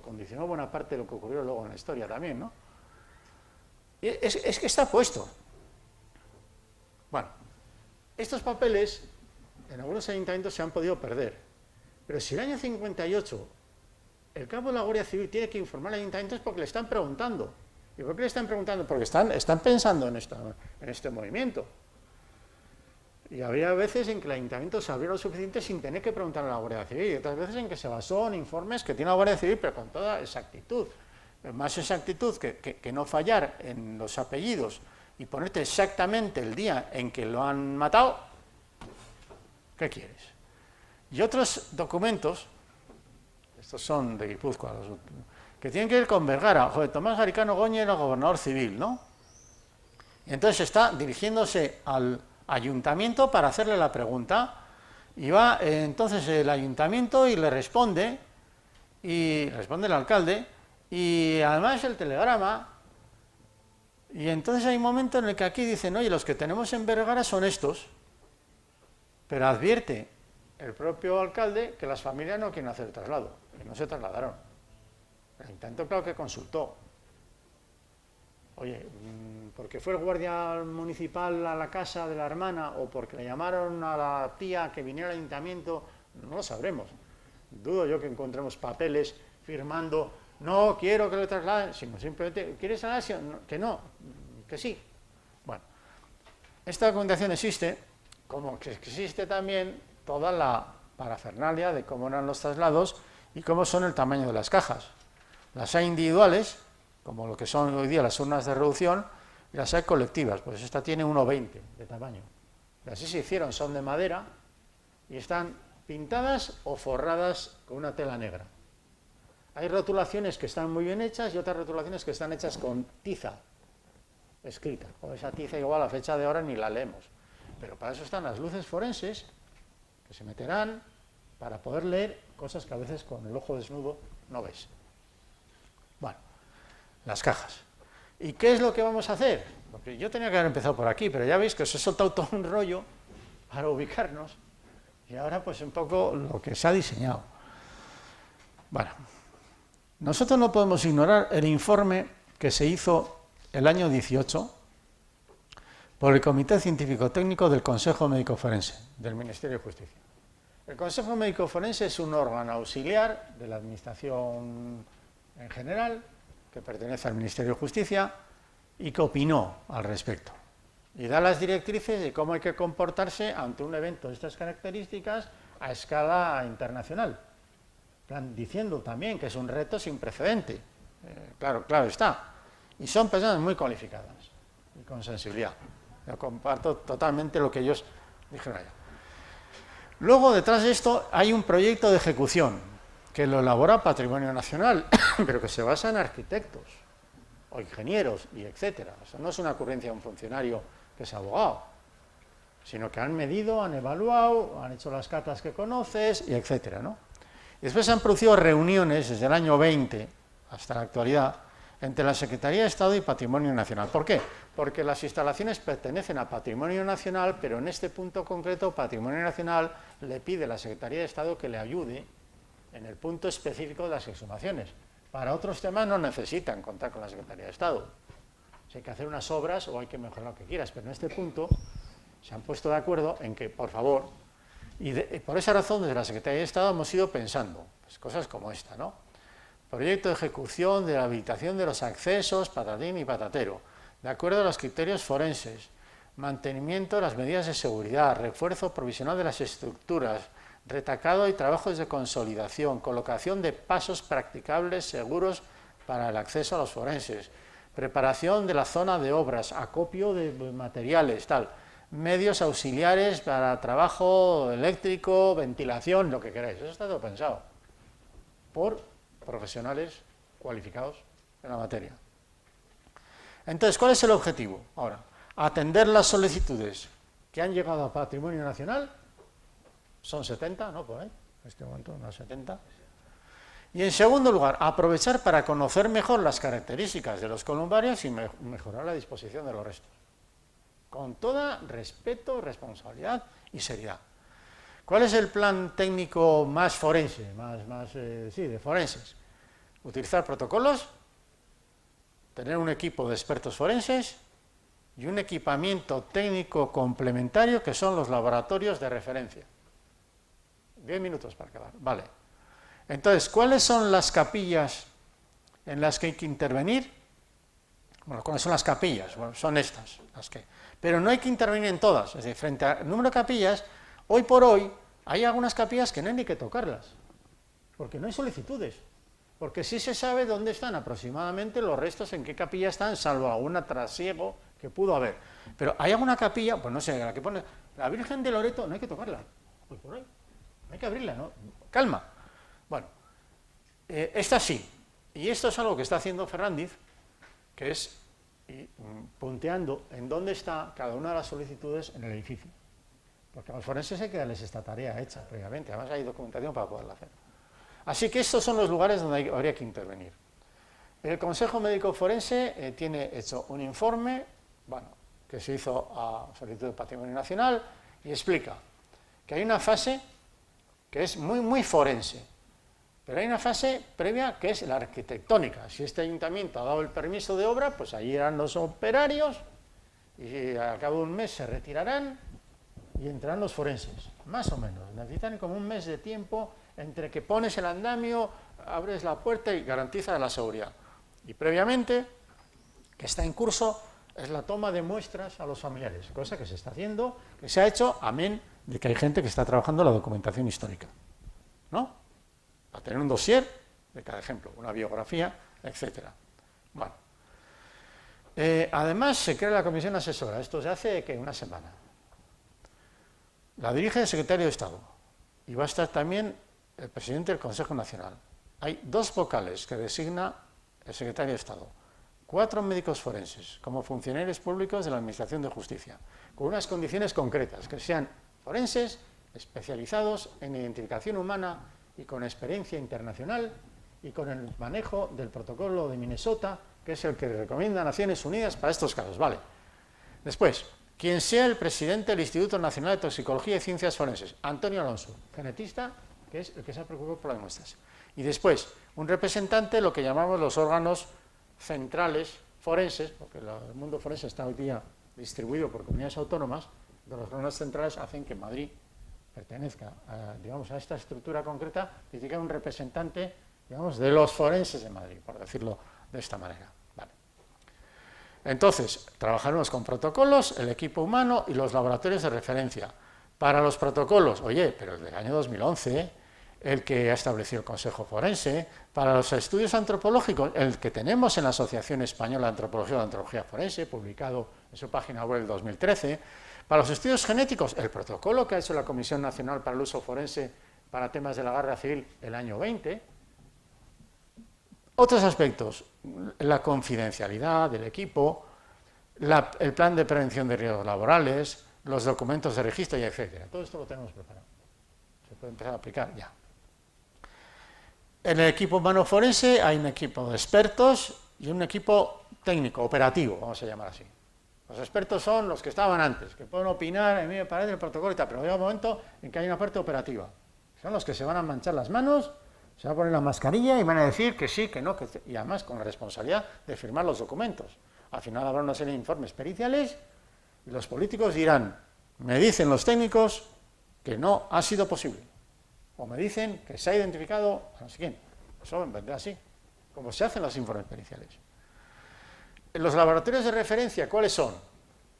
Condicionó buena parte de lo que ocurrió luego en la historia también, ¿no? Es que está puesto. Bueno, estos papeles en algunos ayuntamientos se han podido perder, pero si el año 58 el cabo de la Guardia Civil tiene que informar al ayuntamiento es porque le están preguntando. ¿Y por qué le están preguntando? Porque están pensando en este movimiento. Y había veces en que el ayuntamiento se abrió lo suficiente sin tener que preguntarle a la Guardia Civil, y otras veces en que se basó en informes que tiene la Guardia Civil, pero con toda exactitud. Más exactitud que no fallar en los apellidos y ponerte exactamente el día en que lo han matado. ¿Qué quieres? Y otros documentos, estos son de Guipúzcoa, que tienen que ver con Vergara. Joder, Tomás Garicano Goñi era gobernador civil, ¿no? Y entonces está dirigiéndose al ayuntamiento para hacerle la pregunta, y va entonces el ayuntamiento y le responde el alcalde, y además el telegrama, y entonces hay un momento en el que aquí dicen, oye, los que tenemos en Vergara son estos, pero advierte el propio alcalde que las familias no quieren hacer el traslado, que no se trasladaron. El ayuntamiento, claro que consultó. Oye, porque fue el guardia municipal a la casa de la hermana o porque le llamaron a la tía que viniera al ayuntamiento, no lo sabremos. Dudo yo que encontremos papeles firmando, no quiero que lo trasladen, sino simplemente, ¿quieres trasladar? Que no, que sí. Bueno, esta documentación existe, como que existe también toda la parafernalia de cómo eran los traslados y cómo son el tamaño de las cajas. Las hay individuales, como lo que son hoy día las urnas de reducción, y las hay colectivas, pues esta tiene 1,20 de tamaño. Y así se hicieron, son de madera y están pintadas o forradas con una tela negra. Hay rotulaciones que están muy bien hechas y otras rotulaciones que están hechas con tiza escrita. O esa tiza igual a la fecha de ahora ni la leemos. Pero para eso están las luces forenses que se meterán para poder leer cosas que a veces con el ojo desnudo no ves. Bueno, las cajas. ¿Y qué es lo que vamos a hacer? Porque yo tenía que haber empezado por aquí, pero ya veis que os he soltado todo un rollo para ubicarnos. Y ahora pues un poco lo que se ha diseñado. Bueno, nosotros no podemos ignorar el informe que se hizo el año 18 por el Comité Científico Técnico del Consejo Médico Forense del Ministerio de Justicia. El Consejo Médico Forense es un órgano auxiliar de la Administración en general, que pertenece al Ministerio de Justicia y que opinó al respecto. Y da las directrices de cómo hay que comportarse ante un evento de estas características a escala internacional. Están diciendo también que es un reto sin precedente. Claro está. Y son personas muy cualificadas y con sensibilidad. Yo comparto totalmente lo que ellos dijeron allá. Luego, detrás de esto, hay un proyecto de ejecución que lo elabora Patrimonio Nacional, pero que se basa en arquitectos o ingenieros y etcétera. Eso no es una ocurrencia de un funcionario que es abogado, sino que han medido, han evaluado, han hecho las catas que conoces y etcétera, ¿no? Y después se han producido reuniones desde el año 20 hasta la actualidad entre la Secretaría de Estado y Patrimonio Nacional. ¿Por qué? Porque las instalaciones pertenecen a Patrimonio Nacional, pero en este punto concreto Patrimonio Nacional le pide a la Secretaría de Estado que le ayude en el punto específico de las exhumaciones. Para otros temas no necesitan contar con la Secretaría de Estado. Si hay que hacer unas obras o hay que mejorar lo que quieras, pero en este punto se han puesto de acuerdo en que, por favor, y por esa razón desde la Secretaría de Estado hemos ido pensando pues, cosas como esta, ¿no? Proyecto de ejecución de la habilitación de los accesos, patatín y patatero, de acuerdo a los criterios forenses, mantenimiento de las medidas de seguridad, refuerzo provisional de las estructuras, retacado y trabajos de consolidación, colocación de pasos practicables seguros para el acceso a los forenses, preparación de la zona de obras, acopio de materiales, tal, medios auxiliares para trabajo eléctrico, ventilación, lo que queráis. Eso está todo pensado por profesionales cualificados en la materia. Entonces, ¿cuál es el objetivo? Ahora, atender las solicitudes que han llegado a Patrimonio Nacional, son 70, ¿no? Por ahí, en este momento, unas 70. Y en segundo lugar, aprovechar para conocer mejor las características de los columbarios y mejorar la disposición de los restos. Con todo respeto, responsabilidad y seriedad. ¿Cuál es el plan técnico más forense? De forenses. Utilizar protocolos, tener un equipo de expertos forenses y un equipamiento técnico complementario que son los laboratorios de referencia. 10 minutos para acabar. Vale. Entonces, ¿cuáles son las capillas en las que hay que intervenir? Bueno, ¿cuáles son las capillas? Bueno, son estas las que... Pero no hay que intervenir en todas. Es decir, frente al número de capillas, hoy por hoy hay algunas capillas que no hay ni que tocarlas, porque no hay solicitudes. Porque sí se sabe dónde están aproximadamente los restos, en qué capilla están, salvo alguna trasiego que pudo haber. Pero hay alguna capilla, pues no sé, la que pone la Virgen de Loreto, no hay que tocarla. Hoy por hoy. No hay que abrirla, ¿no? Calma. Bueno, esta sí. Y esto es algo que está haciendo Ferrandiz, que es punteando en dónde está cada una de las solicitudes en el edificio. Porque a los forenses hay que darles esta tarea hecha previamente, además hay documentación para poderla hacer. Así que estos son los lugares donde habría que intervenir. El Consejo Médico Forense tiene hecho un informe, bueno, que se hizo a solicitud del Patrimonio Nacional, y explica que hay una fase que es muy forense, pero hay una fase previa que es la arquitectónica. Si este ayuntamiento ha dado el permiso de obra, pues allí irán los operarios y al cabo de un mes se retirarán y entrarán los forenses, más o menos. Necesitan como un mes de tiempo entre que pones el andamio, abres la puerta y garantizas la seguridad. Y previamente, que está en curso, es la toma de muestras a los familiares, cosa que se está haciendo, que se ha hecho, amén de que hay gente que está trabajando la documentación histórica, ¿no? Para tener un dossier de cada ejemplo, una biografía, etc. Bueno, además se crea la comisión asesora, esto se hace que una semana. La dirige el secretario de Estado y va a estar también el presidente del Consejo Nacional. Hay 2 vocales que designa el secretario de Estado, 4 médicos forenses como funcionarios públicos de la Administración de Justicia, con unas condiciones concretas, que sean forenses, especializados en identificación humana y con experiencia internacional y con el manejo del protocolo de Minnesota, que es el que recomienda Naciones Unidas para estos casos. Vale. Después, quien sea el presidente del Instituto Nacional de Toxicología y Ciencias Forenses, Antonio Alonso, genetista, que es el que se ha preocupado por las muestras. Y después, un representante de lo que llamamos los órganos centrales forenses, porque el mundo forense está hoy día distribuido por comunidades autónomas, de los órganos centrales hacen que Madrid pertenezca a esta estructura concreta, y tiene un representante, digamos, de los forenses de Madrid, por decirlo de esta manera. Vale. Entonces, trabajaremos con protocolos, el equipo humano y los laboratorios de referencia. Para los protocolos, oye, pero desde el año 2011, el que ha establecido el Consejo Forense, para los estudios antropológicos, el que tenemos en la Asociación Española de Antropología o de Antropología Forense, publicado en su página web el 2013, para los estudios genéticos, el protocolo que ha hecho la Comisión Nacional para el Uso Forense para temas de la Guardia Civil el año 20. Otros aspectos, la confidencialidad del equipo, el plan de prevención de riesgos laborales, los documentos de registro y etcétera. Todo esto lo tenemos preparado. Se puede empezar a aplicar ya. En el equipo humano forense hay un equipo de expertos y un equipo técnico, operativo, vamos a llamar así. Los expertos son los que estaban antes, que pueden opinar, a mí me parece el protocolo y tal, pero llega un momento en que hay una parte operativa. Son los que se van a manchar las manos, se va a poner la mascarilla y van a decir que sí, que no, y además con la responsabilidad de firmar los documentos. Al final habrá una serie de informes periciales y los políticos dirán, me dicen los técnicos que no ha sido posible, o me dicen que se ha identificado a no sé quién. Eso vendrá así, como se hacen los informes periciales. Los laboratorios de referencia, ¿cuáles son?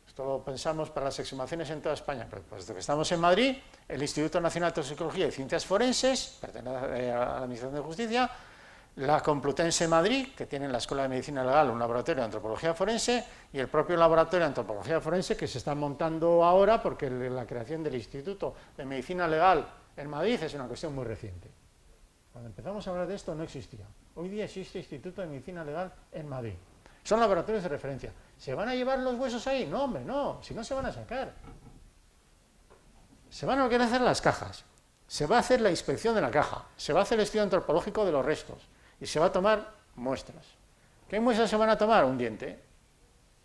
Esto lo pensamos para las exhumaciones en toda España, pero puesto que estamos en Madrid, el Instituto Nacional de Toxicología y Ciencias Forenses, pertenece a la Administración de Justicia, la Complutense Madrid, que tiene en la Escuela de Medicina Legal un laboratorio de antropología forense, y el propio laboratorio de antropología forense que se está montando ahora, porque la creación del Instituto de Medicina Legal en Madrid es una cuestión muy reciente. Cuando empezamos a hablar de esto no existía. Hoy día existe Instituto de Medicina Legal en Madrid. Son laboratorios de referencia. ¿Se van a llevar los huesos ahí? No, hombre, no, si no se van a sacar. Se van a querer hacer las cajas, se va a hacer la inspección de la caja, se va a hacer el estudio antropológico de los restos y se va a tomar muestras. ¿Qué muestras se van a tomar? Un diente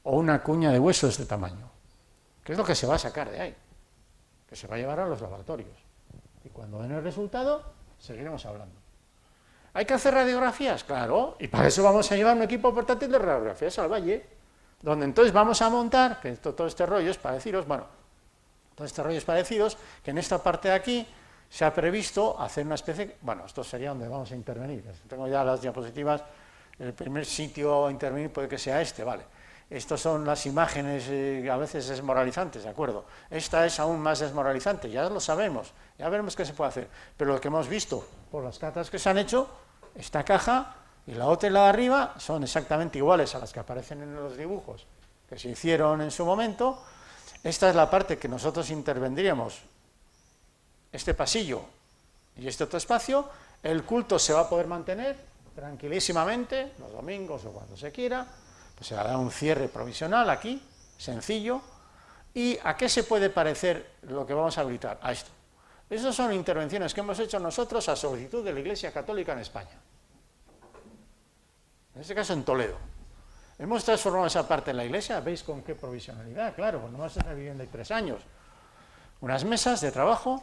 o una cuña de hueso de este tamaño. ¿Qué es lo que se va a sacar de ahí? Que se va a llevar a los laboratorios. Y cuando den el resultado, seguiremos hablando. ¿Hay que hacer radiografías? Claro, y para eso vamos a llevar un equipo portátil de radiografías al Valle, donde entonces vamos a montar, que todo este rollo es para deciros, bueno, todo este rollo es para deciros que en esta parte de aquí se ha previsto hacer una especie, bueno, esto sería donde vamos a intervenir, tengo ya las diapositivas el primer sitio a intervenir puede que sea este, vale. Estas son las imágenes a veces desmoralizantes, ¿de acuerdo? Esta es aún más desmoralizante, ya lo sabemos, ya veremos qué se puede hacer. Pero lo que hemos visto por las catas que se han hecho, esta caja y la otra y la de arriba son exactamente iguales a las que aparecen en los dibujos que se hicieron en su momento. Esta es la parte que nosotros intervendríamos, este pasillo y este otro espacio. El culto se va a poder mantener tranquilísimamente, los domingos o cuando se quiera. Pues se hará un cierre provisional aquí, sencillo. ¿Y a qué se puede parecer lo que vamos a habilitar? A esto. Esas son intervenciones que hemos hecho nosotros a solicitud de la Iglesia Católica en España. En este caso en Toledo. Hemos transformado esa parte en la Iglesia, ¿veis con qué provisionalidad? Claro, cuando vamos a estar viviendo ahí 3 años. Unas mesas de trabajo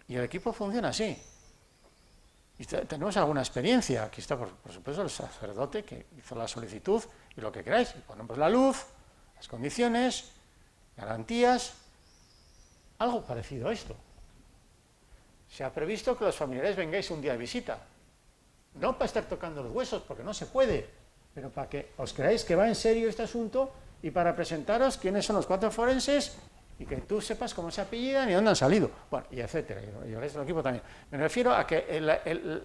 y el equipo funciona así. Y tenemos alguna experiencia. Aquí está, por supuesto, el sacerdote que hizo la solicitud y lo que queráis. Y ponemos la luz, las condiciones, garantías, algo parecido a esto. Se ha previsto que los familiares vengáis un día de visita. No para estar tocando los huesos, porque no se puede, pero para que os creáis que va en serio este asunto y para presentaros quiénes son los 4 forenses y que tú sepas cómo se apellidan y dónde han salido, bueno, y etcétera, y el resto del equipo también. Me refiero a que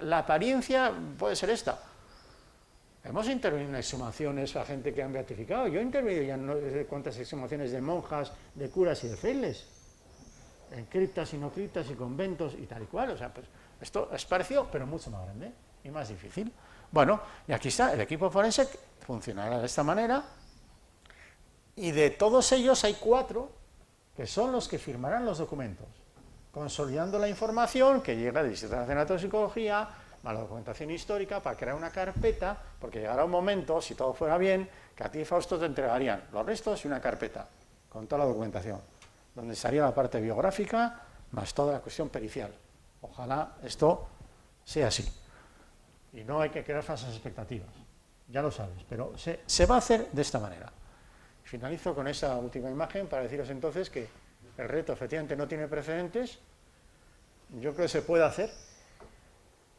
la apariencia puede ser esta. Hemos intervenido en exhumaciones a gente que han beatificado. Yo he intervenido ya en no sé cuántas exhumaciones de monjas, de curas y de frailes, en criptas y no criptas y conventos y tal y cual. O sea, pues esto es parecido, pero mucho más grande y más difícil. Bueno, y aquí está, el equipo forense funcionará de esta manera, y de todos ellos hay 4 que son los que firmarán los documentos, consolidando la información que llega del Instituto Nacional de Toxicología, a la documentación histórica, para crear una carpeta, porque llegará un momento, si todo fuera bien, que a ti, Fausto, te entregarían los restos y una carpeta, con toda la documentación, donde estaría la parte biográfica, más toda la cuestión pericial. Ojalá esto sea así. Y no hay que crear falsas expectativas, ya lo sabes, pero se va a hacer de esta manera. Finalizo con esa última imagen para deciros entonces que el reto efectivamente no tiene precedentes. Yo creo que se puede hacer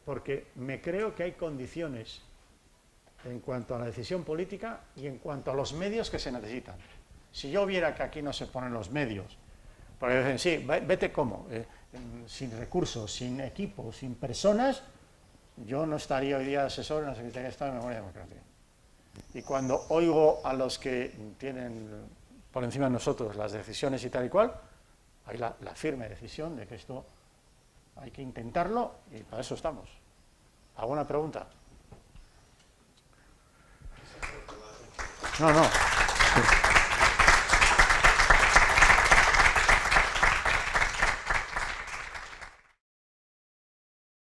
porque me creo que hay condiciones en cuanto a la decisión política y en cuanto a los medios que se necesitan. Si yo viera que aquí no se ponen los medios, porque dicen, sí, vete cómo, sin recursos, sin equipos, sin personas, yo no estaría hoy día asesor en la Secretaría de Estado de Memoria y Democracia. Y cuando oigo a los que tienen por encima de nosotros las decisiones y tal y cual, hay la firme decisión de que esto hay que intentarlo y para eso estamos. ¿Alguna pregunta? No.